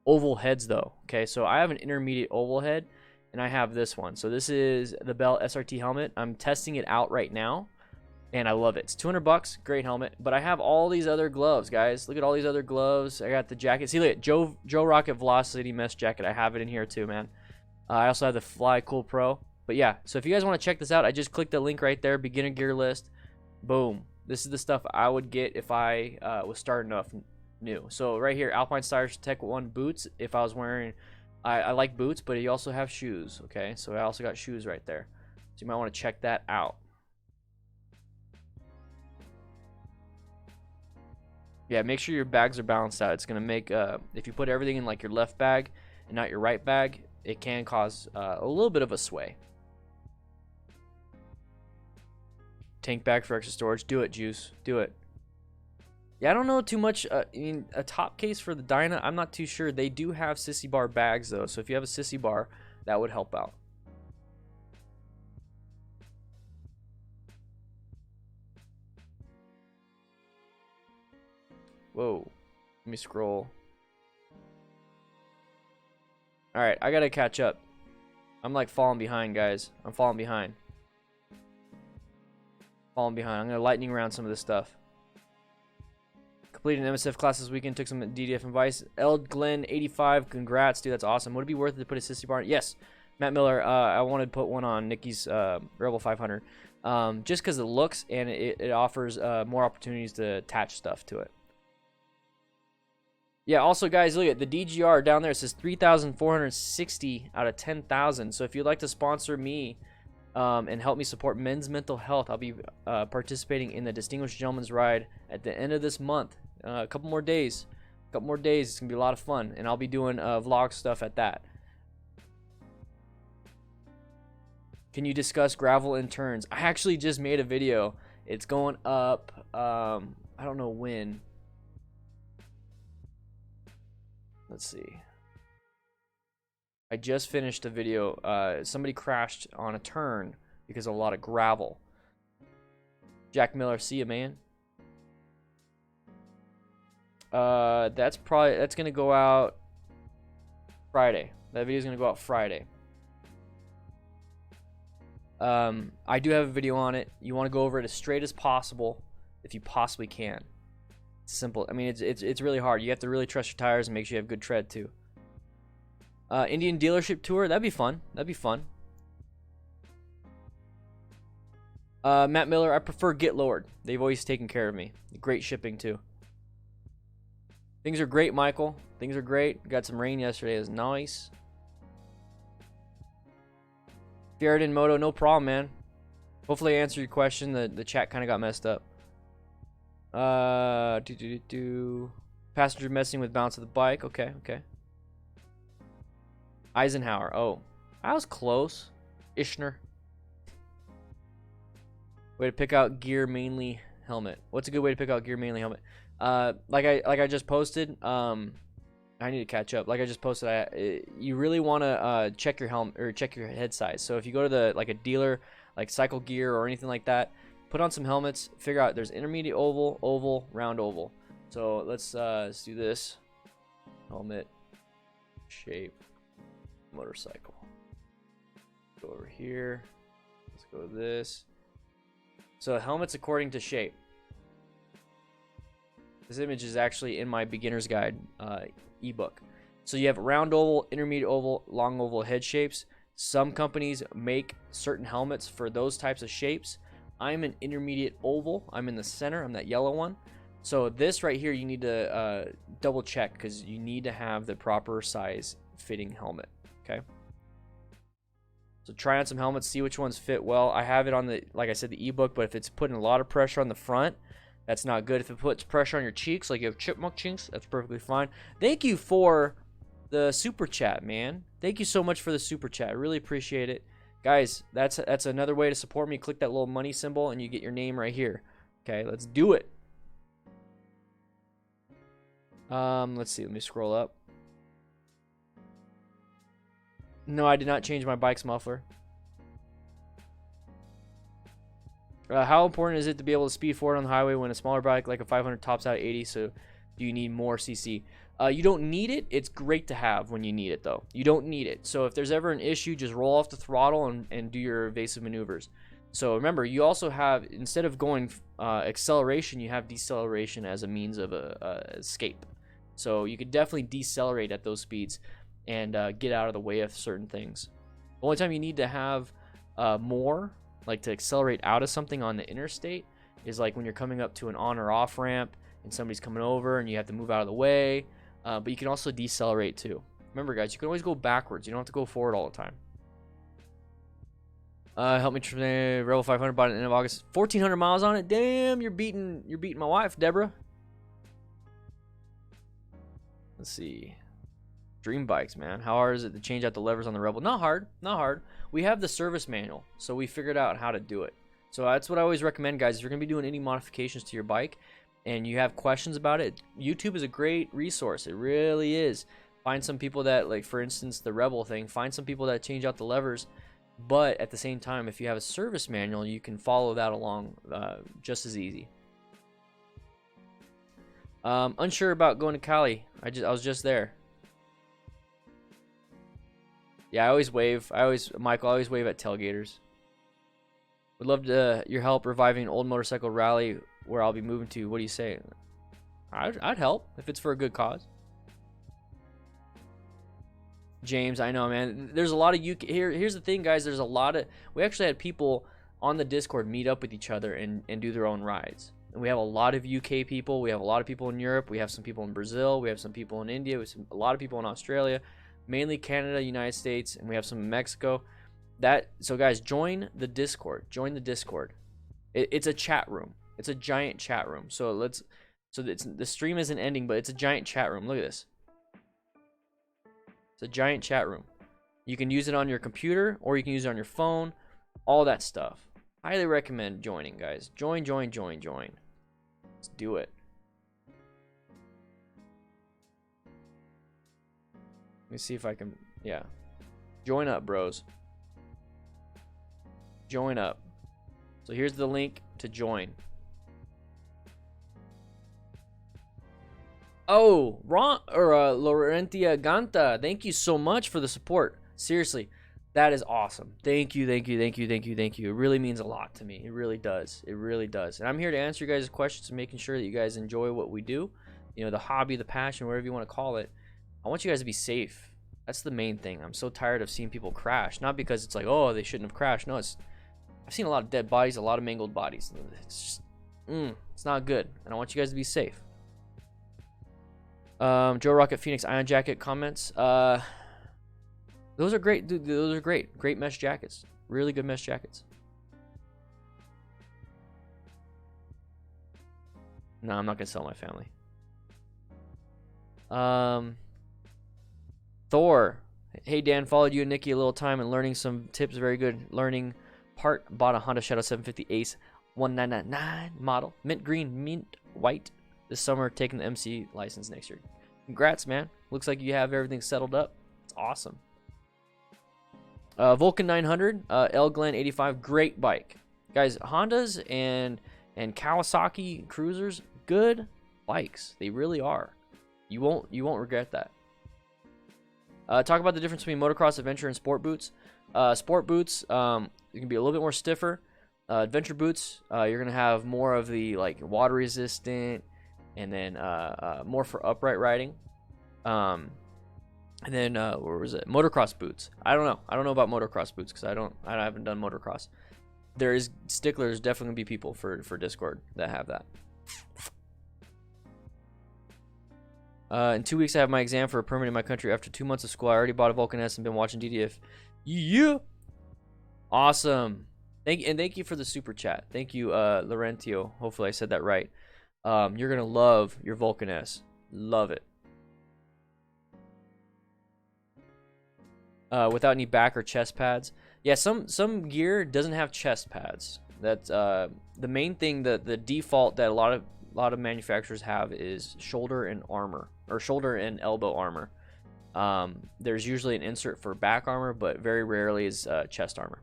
oval heads though. Okay, so I have an intermediate oval head, and I have this one. So this is the Bell SRT helmet. I'm testing it out right now, and I love it. It's $200, great helmet. But I have all these other gloves, guys. Look at all these other gloves. I got the jacket. See, look at Joe Rocket Velocity mesh jacket. I have it in here too, man. I also have the Fly Cool Pro. But yeah, so if you guys want to check this out, I just clicked the link right there, beginner gear list. Boom. This is the stuff I would get if I was starting off new. So right here, Alpine Stars Tech 1 boots. If I was wearing, I like boots, but you also have shoes. Okay, so I also got shoes right there. So you might want to check that out. Yeah, make sure your bags are balanced out. It's gonna make if you put everything in like your left bag and not your right bag, it can cause a little bit of a sway. Tank bag for extra storage. Do it, Juice. Do it. Yeah, I don't know too much. I mean, a top case for the Dyna, I'm not too sure. They do have sissy bar bags, though. So if you have a sissy bar, that would help out. Whoa. Let me scroll. Alright, I gotta catch up. I'm like falling behind, guys. I'm falling behind. I'm gonna lightning round some of this stuff. Completed an MSF class this weekend. Took some DDF advice. Eld Glenn 85. Congrats, dude. That's awesome. Would it be worth it to put a sissy bar? Yes. Matt Miller. I wanted to put one on Nikki's Rebel 500. Just because it looks and it offers more opportunities to attach stuff to it. Yeah, also, guys, look at the DGR down there. It says 3,460 out of 10,000. So if you'd like to sponsor me and help me support men's mental health, I'll be participating in the Distinguished Gentleman's Ride at the end of this month. A couple more days. It's going to be a lot of fun. And I'll be doing vlog stuff at that. Can you discuss gravel and turns? I actually just made a video. It's going up, I don't know when. Let's see. I just finished a video. Somebody crashed on a turn because of a lot of gravel. Jack Miller, see ya, man. That's gonna go out Friday. That video is going to go out Friday. I do have a video on it. You want to go over it as straight as possible if you possibly can. It's simple. I mean, it's really hard. You have to really trust your tires and make sure you have good tread too. Indian dealership tour. That'd be fun. That'd be fun. Matt Miller. I prefer Get Lowered. They've always taken care of me. Great shipping too. Things are great, Michael. Things are great. Got some rain yesterday. It was nice. Jared Moto, no problem, man. Hopefully I answered your question. The chat kind of got messed up. Passenger messing with bounce of the bike. Okay, okay. Eisenhower. Oh, I was close. Ishner. Way to pick out gear mainly helmet. What's a good way to pick out gear mainly helmet? Like I just posted. I need to catch up. Like I just posted, you really want to check your helmet or check your head size. So if you go to a dealer like Cycle Gear or anything like that, put on some helmets. Figure out there's intermediate oval, oval, round oval. So let's do this. Helmet shape motorcycle. Go over here. Let's go with this. So helmets according to shape. This image is actually in my beginner's guide ebook. So you have round oval, intermediate oval, long oval head shapes. Some companies make certain helmets for those types of shapes. I'm an intermediate oval. I'm in the center. I'm that yellow one. So this right here, you need to double check because you need to have the proper size fitting helmet. Okay. So try on some helmets, see which ones fit well. I have it on the, like I said, the ebook, but if it's putting a lot of pressure on the front, that's not good. If it puts pressure on your cheeks, like you have chipmunk cheeks, that's perfectly fine. Thank you for the super chat, man. Thank you so much for the super chat. I really appreciate it. Guys, that's another way to support me. Click that little money symbol and you get your name right here. Okay, let's do it. Let's see. Let me scroll up. No, I did not change my bike's muffler. How important is it to be able to speed forward on the highway when a smaller bike like a 500 tops out at 80? So do you need more CC? You don't need it. It's great to have when you need it, though. You don't need it. So if there's ever an issue, just roll off the throttle and do your evasive maneuvers. So remember, you also have, instead of going acceleration, you have deceleration as a means of escape. So you could definitely decelerate at those speeds and get out of the way of certain things. The only time you need to have more, like to accelerate out of something on the interstate, is like when you're coming up to an on or off ramp and somebody's coming over and you have to move out of the way. But you can also decelerate too. Remember, guys, you can always go backwards. You don't have to go forward all the time. Help me, Rebel 500 bought it at the end of August. 1,400 miles on it. Damn, you're beating my wife, Deborah. Let's see. Dream bikes, man. How hard is it to change out the levers on the Rebel? Not hard. Not hard. We have the service manual, so we figured out how to do it. So that's what I always recommend, guys. If you're going to be doing any modifications to your bike and you have questions about it, YouTube is a great resource. It really is. Find some people that, like, for instance, the Rebel thing, find some people that change out the levers. But at the same time, if you have a service manual, you can follow that along just as easy. Unsure about going to Cali. I was just there. Yeah, I always wave. Michael, I always wave at tailgaters. Would love your help reviving an old motorcycle rally where I'll be moving to. What do you say? I'd help if it's for a good cause. James, I know, man. There's a lot of UK. Here's the thing, guys. There's a lot of. We actually had people on the Discord meet up with each other and do their own rides. And we have a lot of UK people. We have a lot of people in Europe. We have some people in Brazil. We have some people in India. We have a lot of people in Australia. Mainly Canada, United States, and we have some in Mexico. So guys, join the Discord. Join the Discord. It's a chat room. It's a giant chat room. So the stream isn't ending, but it's a giant chat room. Look at this. It's a giant chat room. You can use it on your computer or you can use it on your phone. All that stuff. Highly recommend joining, guys. Join. Let's do it. Let me see if I can, yeah. Join up, bros. Join up. So here's the link to join. Oh, Ron or Laurentia Ganta, thank you so much for the support. Seriously, that is awesome. Thank you, thank you, thank you, thank you, thank you. It really means a lot to me. It really does. It really does. And I'm here to answer your guys' questions and making sure that you guys enjoy what we do. You know, the hobby, the passion, whatever you want to call it. I want you guys to be safe. That's the main thing. I'm so tired of seeing people crash. Not because it's like, oh, they shouldn't have crashed. No, I've seen a lot of dead bodies, a lot of mangled bodies. It's just, it's not good. And I want you guys to be safe. Joe Rocket Phoenix Ion Jacket comments. Those are great, dude. Those are great. Great mesh jackets. Really good mesh jackets. No, I'm not gonna sell my family. Thor. Hey Dan, followed you and Nikki a little time and learning some tips. Very good learning part. Bought a Honda Shadow 750 Ace 1999 model. Mint green, mint white. This summer, taking the MC license next year. Congrats, man. Looks like you have everything settled up. It's awesome. Vulcan 900, L Glen 85, great bike, guys. Hondas and Kawasaki Cruisers, good bikes. They really are. You won't regret that. Talk about the difference between motocross, adventure, and sport boots. Sport boots, you can be a little bit more stiffer. Adventure boots, you're gonna have more of the like water resistant, and then more for upright riding. And then where was it? Motocross boots. I don't know about motocross boots because I haven't done motocross. There is sticklers, definitely gonna be people for Discord that have that. In 2 weeks I have my exam for a permit in my country. After 2 months of school, I already bought a Vulcan S and been watching DDF. Yeah. Awesome. Thank you for the super chat. Thank you, Laurentio. Hopefully I said that right. You're gonna love your Vulcan S. Love it. Without any back or chest pads. Yeah, some gear doesn't have chest pads. That's the main thing. The default that a lot of manufacturers have is shoulder and armor, or shoulder and elbow armor. There's usually an insert for back armor, but very rarely is chest armor.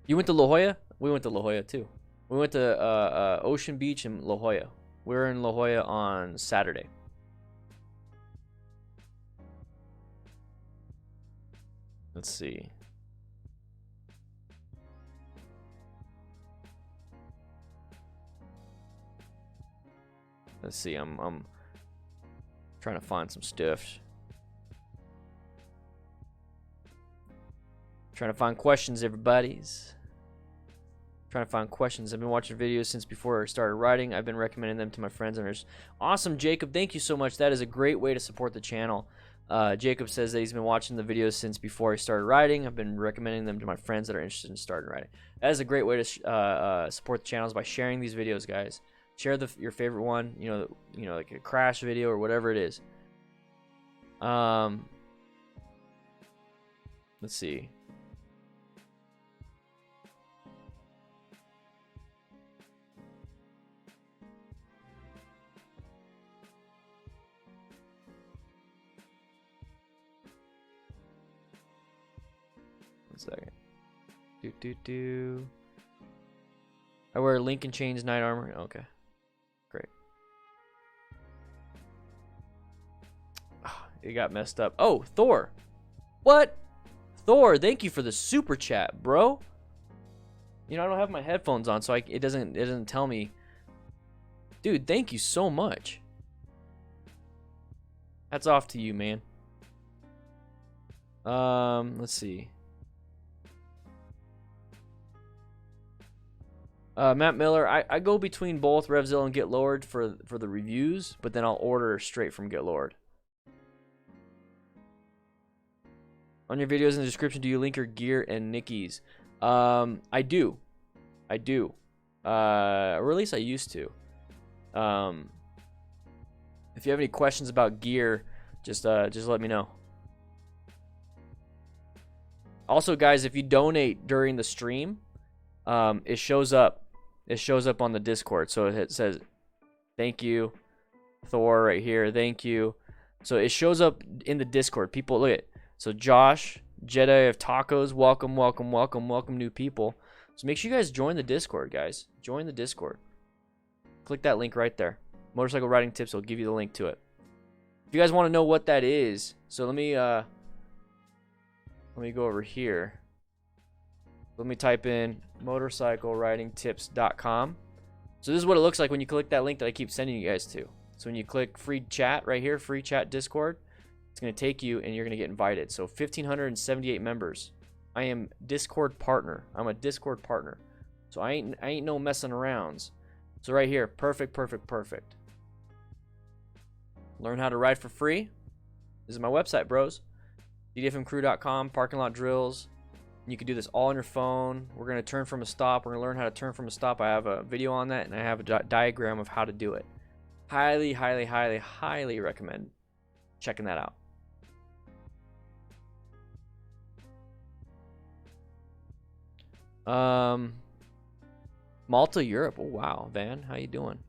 You went to La Jolla? We went to La Jolla too. We went to Ocean Beach in La Jolla. We were in La Jolla on Saturday. Let's see. Let's see. I'm trying to find some stuff. Trying to find questions, everybody's. Trying to find questions. I've been watching videos since before I started writing. I've been recommending them to my friends and others. Awesome, Jacob. Thank you so much. That is a great way to support the channel. Jacob says that he's been watching the videos since before he started writing. I've been recommending them to my friends that are interested in starting writing. That is a great way to support the channels by sharing these videos, guys. Share your favorite one, you know, like a crash video or whatever it is. Let's see. One second. I wear Lincoln Chains Night Armor. Okay. Great. Oh, it got messed up. Oh, Thor. What? Thor, thank you for the super chat, bro. You know, I don't have my headphones on, so it doesn't tell me. Dude, thank you so much. Hats off to you, man. Let's see. Matt Miller, I go between both REVZILLA and Get Lowered for the reviews, but then I'll order straight from Get Lowered. On your videos in the description, do you link your gear and Nikki's? I do. Or at least I used to. If you have any questions about gear, just let me know. Also, guys, if you donate during the stream, it shows up. It shows up on the Discord, so it says, "Thank you, Thor," right here. Thank you. So it shows up in the Discord. People, look at it. So Josh, Jedi of Tacos, welcome, welcome, welcome, welcome, new people. So make sure you guys join the Discord, guys. Join the Discord. Click that link right there. Motorcycle riding tips will give you the link to it. If you guys want to know what that is, so let me go over here. Let me type in motorcycleridingtips.com. So this is what it looks like when you click that link that I keep sending you guys to. So when you click free chat right here, free chat Discord, it's going to take you and you're going to get invited. So 1,578 members. I am Discord partner. I'm a Discord partner. So I ain't no messing arounds. So right here, perfect. Learn how to ride for free. This is my website, bros. DDFMcrew.com, parking lot drills. You can do this all on your phone. We're going to turn from a stop. We're going to learn how to turn from a stop. I have a video on that, and I have a diagram of how to do it. Highly recommend checking that out. Malta, Europe. Oh wow, Van, how you doing?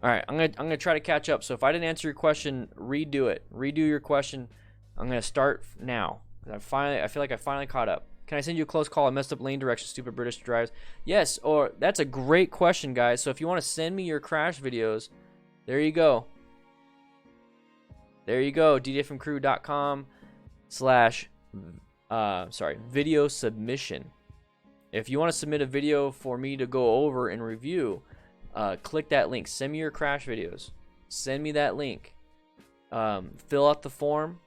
All right, I'm gonna try to catch up. So if I didn't answer your question, redo it. Redo your question. I'm gonna start now. I feel like I finally caught up. Can I send you a close call? I messed up lane direction. Stupid British drives. Yes, or that's a great question, guys. So if you want to send me your crash videos, there you go. There you go. ddfmcrew.com/video submission. If you want to submit a video for me to go over and review, click that link. Send me your crash videos. Send me that link. Fill out the form,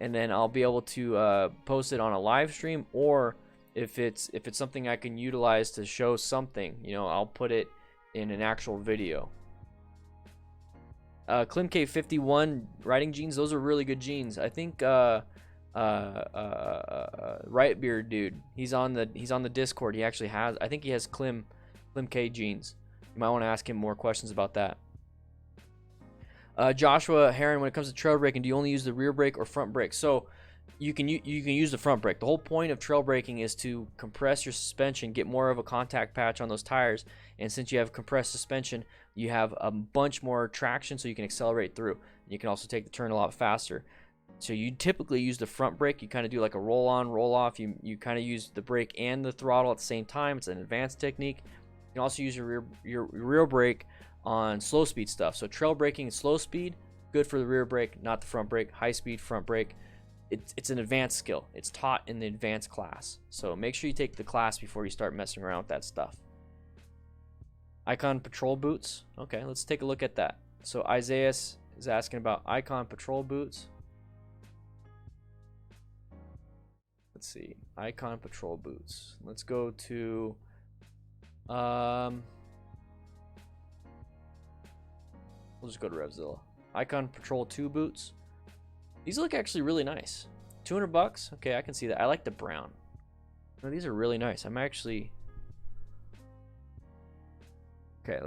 and then I'll be able to post it on a live stream, or if it's something I can utilize to show something, you know, I'll put it in an actual video. Klim K51 riding jeans, those are really good jeans. I think Right Beard dude, he's on the Discord. He actually has, I think he has Klim K jeans. You might want to ask him more questions about that. Joshua Heron, when it comes to trail braking, do you only use the rear brake or front brake? So you can use the front brake. The whole point of trail braking is to compress your suspension, get more of a contact patch on those tires, and since you have compressed suspension, you have a bunch more traction, so you can accelerate through. You can also take the turn a lot faster. So you typically use the front brake. You kind of do like a roll on, roll off. You kind of use the brake and the throttle at the same time. It's an advanced technique. You can also use your rear brake on slow speed stuff. So trail braking and slow speed, good for the rear brake, not the front brake. High speed front brake, it's an advanced skill. It's taught in the advanced class. So make sure you take the class before you start messing around with that stuff. Icon patrol boots. Okay, let's take a look at that. So Isaiah is asking about Icon patrol boots. Let's see, Icon patrol boots. Let's go to we'll just go to REVZILLA. Icon Patrol 2 boots. These look actually really nice. $200. Okay, I can see that. I like the brown. No, these are really nice. I'm actually... Okay,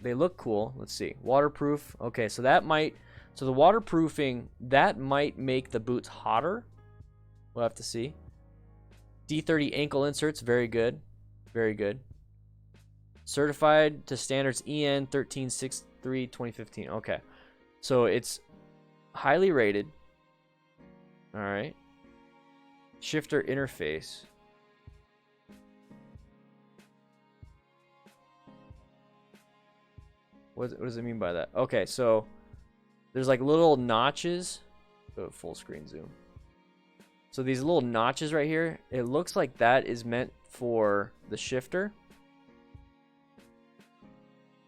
they look cool. Let's see. Waterproof. Okay, so that might... So the waterproofing, that might make the boots hotter. We'll have to see. D30 ankle inserts. Very good. Very good. Certified to standards EN 1363 2015. Okay, so it's highly rated. All right. Shifter interface. What does it mean by that? Okay, so there's like little notches. Oh, full screen zoom. So these little notches right here, it looks like that is meant for the shifter.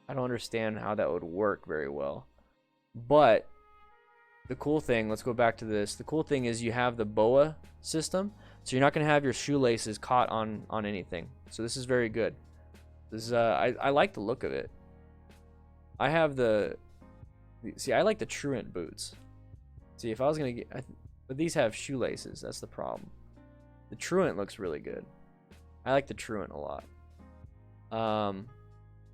I don't understand how that would work very well. But the cool thing, let's go back to this. The cool thing is you have the BOA system. So you're not going to have your shoelaces caught on anything. So this is very good. This is I like the look of it. I have I like the Truant boots. See, if I was going to get... But these have shoelaces. That's the problem. The Truant looks really good. I like the Truant a lot.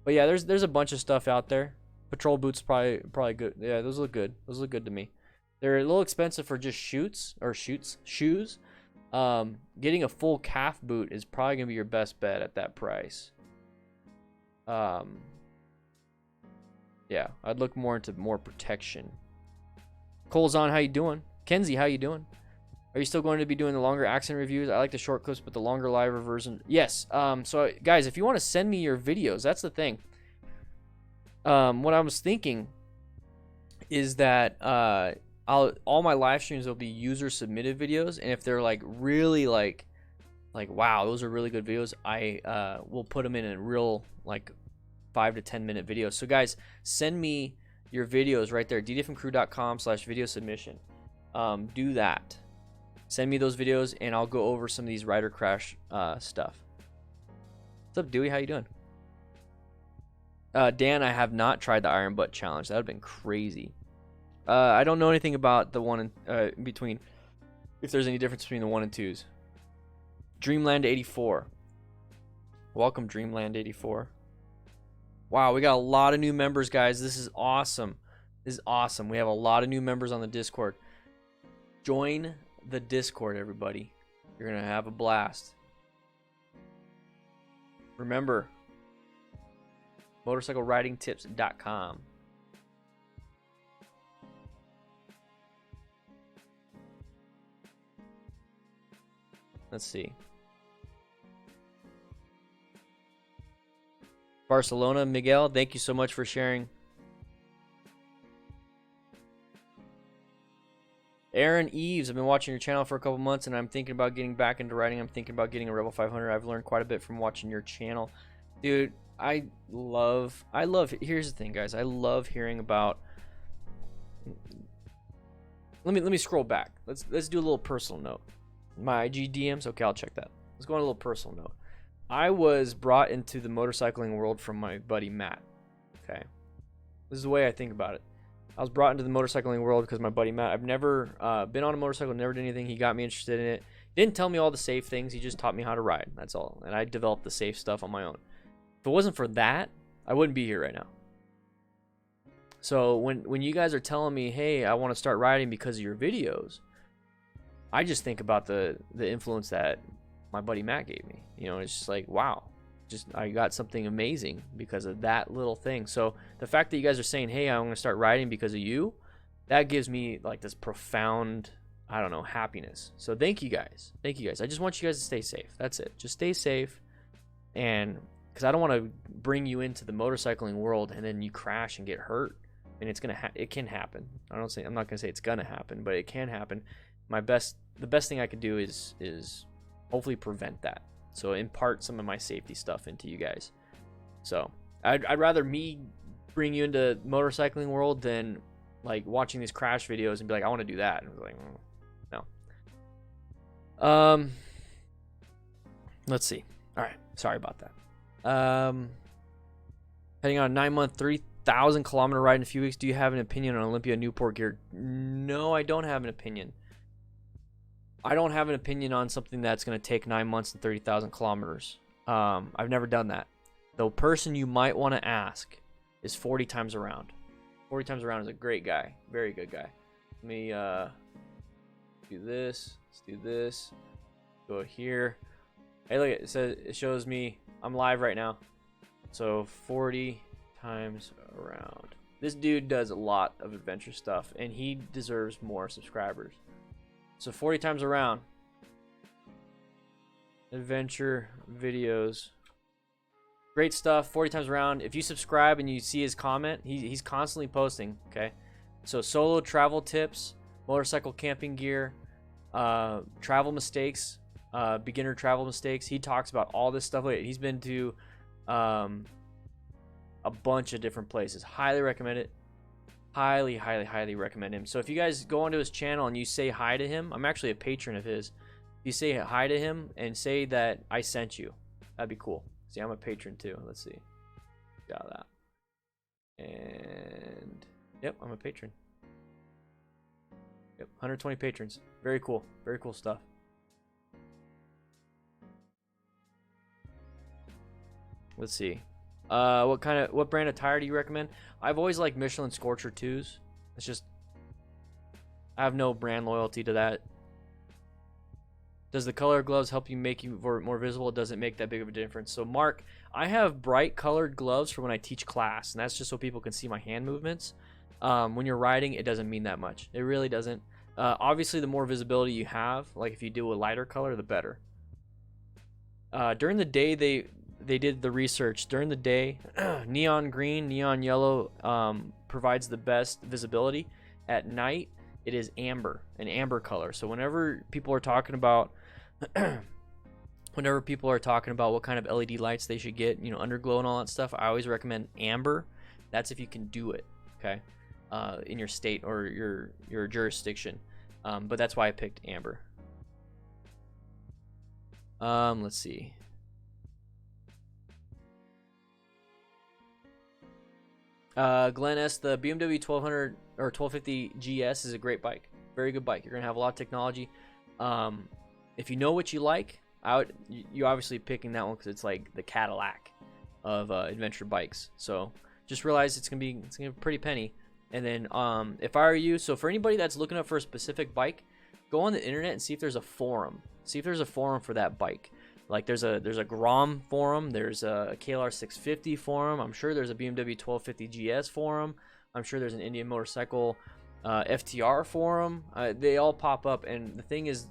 But yeah, there's a bunch of stuff out there. Patrol boots probably good. Yeah, those look good. Those look good to me. They're a little expensive for just shoes. Getting a full calf boot is probably gonna be your best bet at that price. Yeah, I'd look more into more protection. Cole's on, how you doing? Kenzie, how you doing? Are you still going to be doing the longer accent reviews? I like the short clips, but the longer live version. Yes. So guys, if you want to send me your videos, that's the thing. what I was thinking is that all my live streams will be user submitted videos, and if they're like really like wow, those are really good videos, I will put them in a real like 5 to 10 minute videos. So guys, send me your videos right there, ddfmcrew.com/video submission. Do that. Send me those videos, and I'll go over some of these rider crash stuff. What's up, Dewey? How you doing? Dan, I have not tried the Iron Butt Challenge. That would have been crazy. I don't know anything about the one in between, if there's any difference between the 1 and 2s. Dreamland 84. Welcome, Dreamland 84. Wow, we got a lot of new members, guys. This is awesome. This is awesome. We have a lot of new members on the Discord. Join the Discord, everybody. You're going to have a blast. Remember, motorcycleridingtips.com. Let's see. Barcelona, Miguel, thank you so much for sharing. Aaron Eves, I've been watching your channel for a couple months, and I'm thinking about getting back into riding. I'm thinking about getting a Rebel 500. I've learned quite a bit from watching your channel. Dude, I love, here's the thing, guys. I love hearing about, let me scroll back. Let's do a little personal note. My IG DMs, okay, I'll check that. Let's go on a little personal note. I was brought into the motorcycling world from my buddy Matt. Okay, this is the way I think about it. I was brought into the motorcycling world because my buddy Matt. I've never been on a motorcycle, never did anything. He got me interested in it. He didn't tell me all the safe things. He just taught me how to ride. That's all. And I developed the safe stuff on my own. If it wasn't for that, I wouldn't be here right now. So when you guys are telling me, hey, I want to start riding because of your videos, I just think about the influence that my buddy Matt gave me. You know, it's just like, wow, just I got something amazing because of that little thing. So the fact that you guys are saying, hey, I'm going to start riding because of you, that gives me like this profound, I don't know, happiness. So thank you guys. Thank you guys. I just want you guys to stay safe. That's it. Just stay safe. And because I don't want to bring you into the motorcycling world and then you crash and get hurt. And it's it can happen. I'm not gonna say it's gonna happen, but it can happen. The best thing I could do is hopefully prevent that. So impart some of my safety stuff into you guys. So I'd rather me bring you into motorcycling world than like watching these crash videos and be like, I want to do that. And I was like, no. Let's see. All right, sorry about that. Heading on a 9-month, 3,000 kilometer ride in a few weeks. Do you have an opinion on Olympia Newport gear? No, I don't have an opinion. I don't have an opinion on something that's going to take 9 months and 30,000 kilometers. I've never done that. The person you might want to ask is 40 times around. 40 times around is a great guy. Very good guy. Let me do this. Let's do this. Go here. Hey, look, it shows me I'm live right now. So 40 times around. This dude does a lot of adventure stuff, and he deserves more subscribers. So 40 times around. Adventure videos. Great stuff. 40 times around. If you subscribe and you see his comment, he's constantly posting. Okay. So solo travel tips, motorcycle camping gear, travel mistakes, beginner travel mistakes. He talks about all this stuff. He's been to a bunch of different places. Highly recommend it. Highly, highly, highly recommend him. So if you guys go onto his channel and you say hi to him, I'm actually a patron of his. If you say hi to him and say that I sent you, that'd be cool. See, I'm a patron too. Let's see. Got that. And yep, I'm a patron. Yep, 120 patrons. Very cool. Very cool stuff. Let's see. What brand of tire do you recommend? I've always liked Michelin Scorcher 2s. It's just, I have no brand loyalty to that. Does the color of gloves help you make you more visible? It doesn't make that big of a difference. So Mark, I have bright colored gloves for when I teach class, and that's just so people can see my hand movements. When you're riding, it doesn't mean that much. It really doesn't. Obviously, the more visibility you have, like if you do a lighter color, the better. During the day, they did the research during the day. Neon green, neon yellow provides the best visibility. At night, it is amber, an amber color. So whenever people are talking about what kind of LED lights they should get, underglow and all that stuff, I always recommend amber. That's if you can do it, okay, in your state or your jurisdiction. But that's why I picked amber. Let's see. Glenn S, the BMW 1200 or 1250 GS is a great bike. Very good bike. You're gonna have a lot of technology. If you know what you like, you obviously picking that one because it's like the Cadillac of adventure bikes. So just realize it's gonna be a pretty penny. And then if I were you, so for anybody that's looking up for a specific bike, go on the internet and see if there's a forum. See if there's a forum for that bike. Like there's a Grom forum, there's a KLR 650 forum. I'm sure there's a BMW 1250 GS forum. I'm sure there's an Indian Motorcycle FTR forum. They all pop up, and the thing is,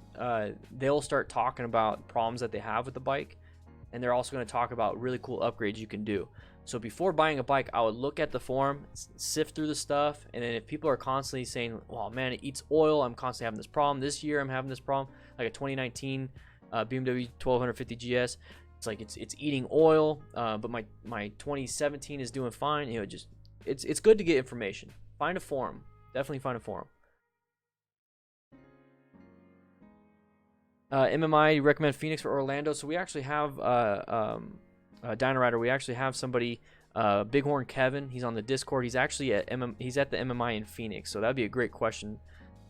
they'll start talking about problems that they have with the bike, and they're also going to talk about really cool upgrades you can do. So before buying a bike, I would look at the forum, sift through the stuff, and then if people are constantly saying, "Oh man, it eats oil. I'm constantly having this problem. This year I'm having this problem," like a 2019 BMW 1250 GS, it's like it's eating oil, but my 2017 is doing fine. It's good to get information. Find a forum. Definitely find a forum. MMI recommend Phoenix for Orlando. So we actually have Dino Rider. We actually have somebody, Bighorn Kevin. He's on the Discord. He's actually he's at the MMI in Phoenix. So that'd be a great question.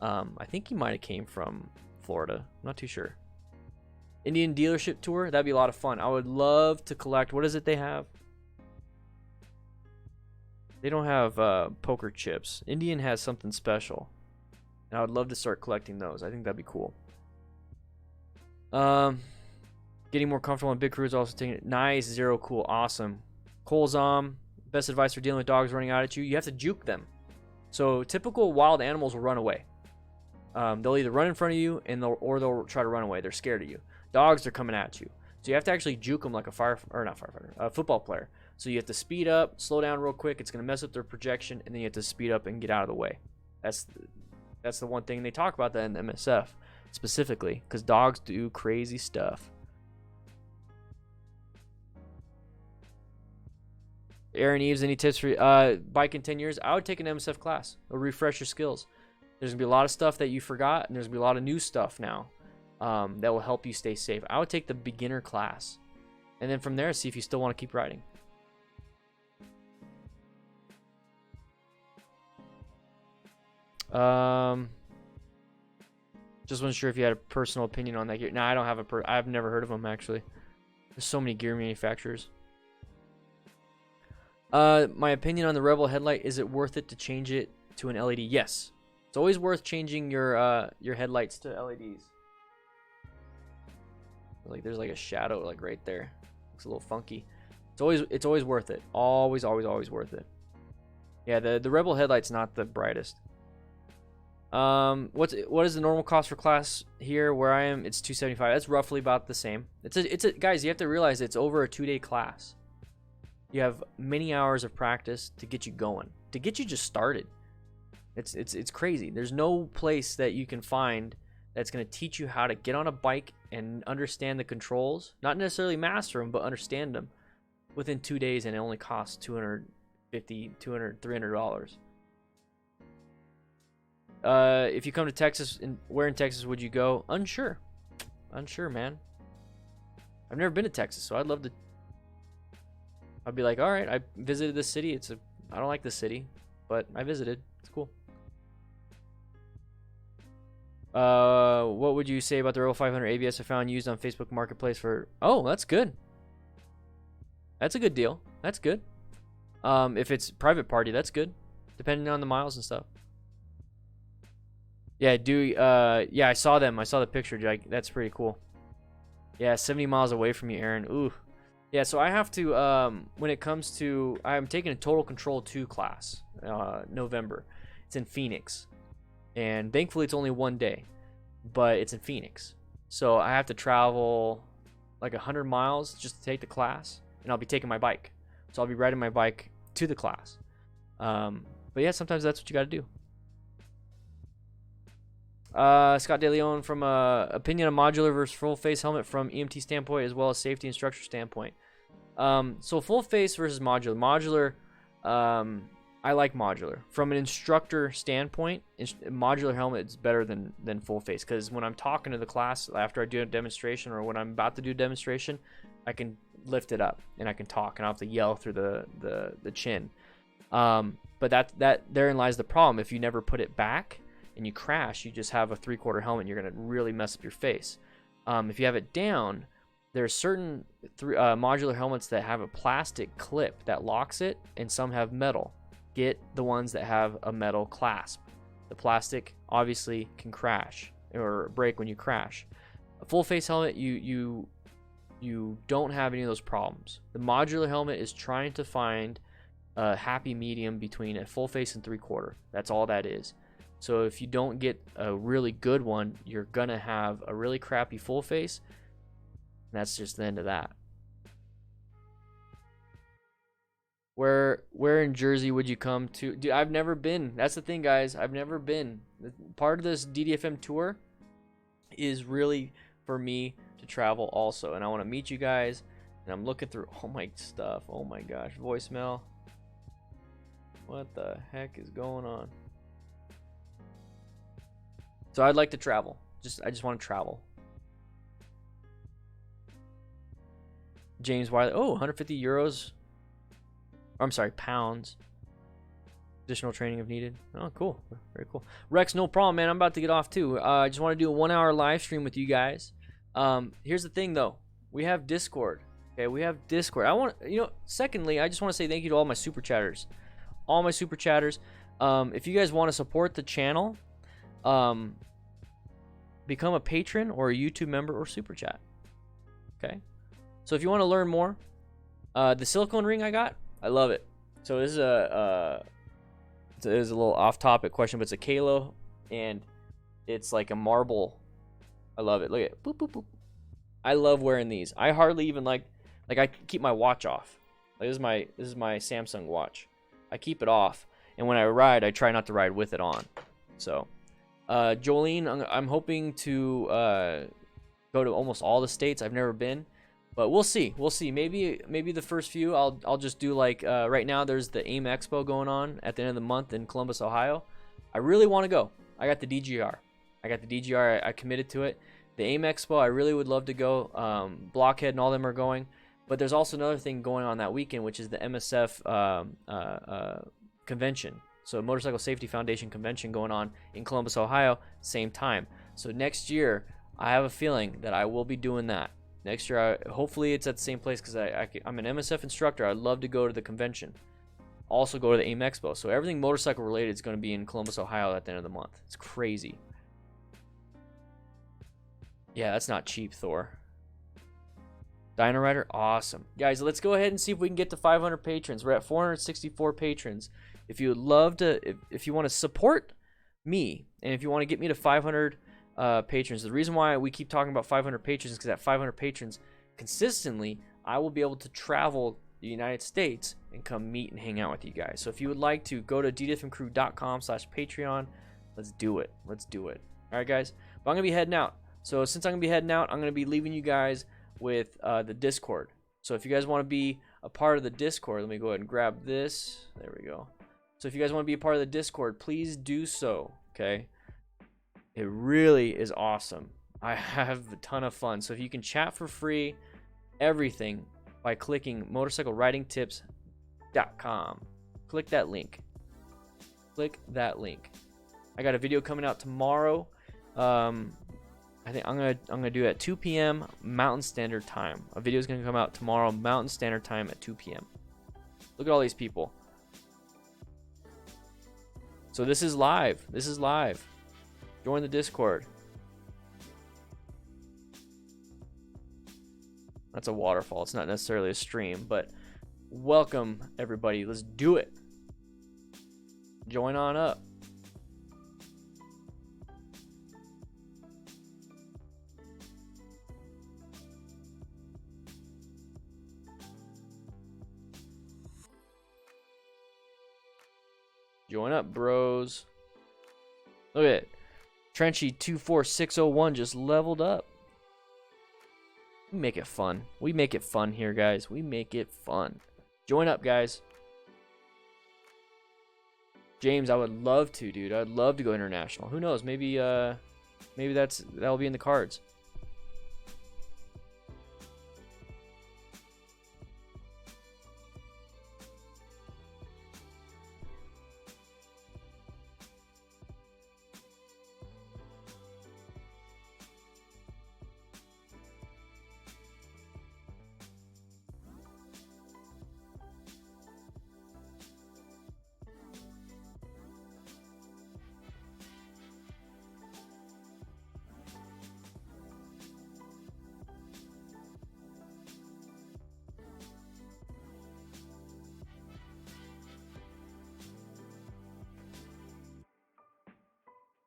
I think he might have came from Florida. I'm not too sure. Indian dealership tour. That'd be a lot of fun. I would love to collect. What is it they have? They don't have poker chips. Indian has something special, and I would love to start collecting those. I think that'd be cool. Getting more comfortable on big crews. Also taking it. Nice. Zero. Cool. Awesome. Colzom. Best advice for dealing with dogs running out at you. You have to juke them. So typical wild animals will run away. They'll either run in front of you or they'll try to run away. They're scared of you. Dogs are coming at you. So you have to actually juke them like a football player. So you have to speed up, slow down real quick. It's going to mess up their projection, and then you have to speed up and get out of the way. That's the one thing they talk about that in the MSF specifically, because dogs do crazy stuff. Aaron Eves, any tips for bike in 10 years? I would take an MSF class. It'll refresh your skills. There's going to be a lot of stuff that you forgot, and there's going to be a lot of new stuff now that will help you stay safe. I would take the beginner class, and then from there, see if you still want to keep riding. Just wasn't sure if you had a personal opinion on that gear. No, I don't have I've never heard of them, actually. There's so many gear manufacturers. My opinion on the Rebel headlight, is it worth it to change it to an LED? Yes. It's always worth changing your headlights to LEDs. Like there's like a shadow like right there. Looks a little funky. It's always worth it. Always worth it. Yeah, the Rebel headlight's not the brightest. What is the normal cost for class here where I am? It's $275. That's roughly about the same. Guys, you have to realize it's over a 2-day class. You have many hours of practice to get you going, to get you just started. It's crazy. There's no place that you can find that's going to teach you how to get on a bike and understand the controls. Not necessarily master them, but understand them within 2 days, and it only costs $250, $200, $300. If you come to Texas, where in Texas would you go? Unsure, man. I've never been to Texas, so I'd love to. I'd be like, all right, I visited this city. I don't like this city, but I visited. It's cool. What would you say about the Rebel 500 ABS I found used on Facebook Marketplace for? Oh, that's good. That's a good deal. That's good. If it's private party, that's good, depending on the miles and stuff. Yeah, yeah, I saw them. I saw the picture. Like, that's pretty cool. Yeah, 70 miles away from you, Aaron. Ooh. Yeah, so I have to, when it comes to, I'm taking a Total Control 2 class, November. It's in Phoenix. And thankfully it's only 1 day, but it's in Phoenix. So I have to travel like 100 miles just to take the class. and I'll be taking my bike. So I'll be riding my bike to the class. But yeah, sometimes that's what you got to do. Scott DeLeon from opinion on modular versus full face helmet from EMT standpoint as well as safety and structure standpoint. So full face versus modular. I like modular. From an instructor standpoint, modular helmet is better than full face, because when I'm talking to the class after I do a demonstration or when I'm about to do a demonstration, I can lift it up and I can talk and I don't have to yell through the chin. But that therein lies the problem. If you never put it back and you crash, you just have a 3/4 helmet, you're going to really mess up your face. If you have it down, there are certain modular helmets that have a plastic clip that locks it, and some have metal. Get the ones that have a metal clasp. The plastic obviously can crash or break when you crash. A full face helmet, you don't have any of those problems. The modular helmet is trying to find a happy medium between a full face and 3/4. That's all that is. So if you don't get a really good one, you're gonna have a really crappy full face. And that's just the end of that. Where in Jersey would you come to? Dude, I've never been. That's the thing, guys. I've never been. Part of this DDFM tour is really for me to travel also. And I want to meet you guys. And I'm looking through all my stuff. Oh my gosh. Voicemail. What the heck is going on? So I'd like to travel. I just want to travel. James Wiley. Oh, 150 euros. I'm sorry, pounds. Additional training if needed. Oh, cool. Very cool. Rex, no problem, man. I'm about to get off too. I just want to do a 1-hour live stream with you guys. Here's the thing though. We have Discord. Okay, we have Discord. Secondly, I just want to say thank you to all my super chatters. All my super chatters. If you guys want to support the channel, become a patron or a YouTube member or super chat. Okay? So if you want to learn more, the silicone ring I got, I love it. So this is a little off-topic question, but it's a Kalo, and it's like a marble. I love it. Look at it. Boop, boop, boop. I love wearing these. I hardly even like I keep my watch off. Like this is my Samsung watch. I keep it off, and when I ride, I try not to ride with it on. So, Jolene, I'm hoping to go to almost all the states. I've never been. But we'll see. We'll see. Maybe the first few I'll just do like right now. There's the AIM Expo going on at the end of the month in Columbus, Ohio. I really want to go. I got the DGR. I committed to it. The AIM Expo, I really would love to go. Blockhead and all them are going. But there's also another thing going on that weekend, which is the MSF convention. So Motorcycle Safety Foundation convention going on in Columbus, Ohio, same time. So next year, I have a feeling that I will be doing that. Next year, hopefully it's at the same place, because I'm an MSF instructor. I'd love to go to the convention. Also go to the AIM Expo. So everything motorcycle related is going to be in Columbus, Ohio at the end of the month. It's crazy. Yeah, that's not cheap, Thor. Dino Rider, awesome. Guys, let's go ahead and see if we can get to 500 patrons. We're at 464 patrons. If you would love to, if you want to support me, and if you want to get me to 500 patrons. The reason why we keep talking about 500 patrons is because at 500 patrons, consistently, I will be able to travel the United States and come meet and hang out with you guys. So if you would like to, go to ddfmcrew.com/Patreon. Let's do it. Let's do it. All right, guys. But I'm going to be heading out. So since I'm going to be heading out, I'm going to be leaving you guys with the Discord. So if you guys want to be a part of the Discord, let me go ahead and grab this. There we go. So if you guys want to be a part of the Discord, please do so, okay? It really is awesome. I have a ton of fun. So if you can chat for free, everything, by clicking motorcycleridingtips.com. Click that link. Click that link. I got a video coming out tomorrow. I think I'm gonna do it at 2 p.m. Mountain Standard Time. A video is gonna come out tomorrow, Mountain Standard Time at 2 p.m. Look at all these people. So this is live. This is live. Join the Discord. That's a waterfall. It's not necessarily a stream, but welcome everybody. Let's do it. Join on up. Join up, bros. Look at it. Trenchy 24601 just leveled up. We make it fun. We make it fun here, guys. We make it fun. Join up, guys. James, I would love to, dude. I'd love to go international. Who knows? Maybe that'll be in the cards.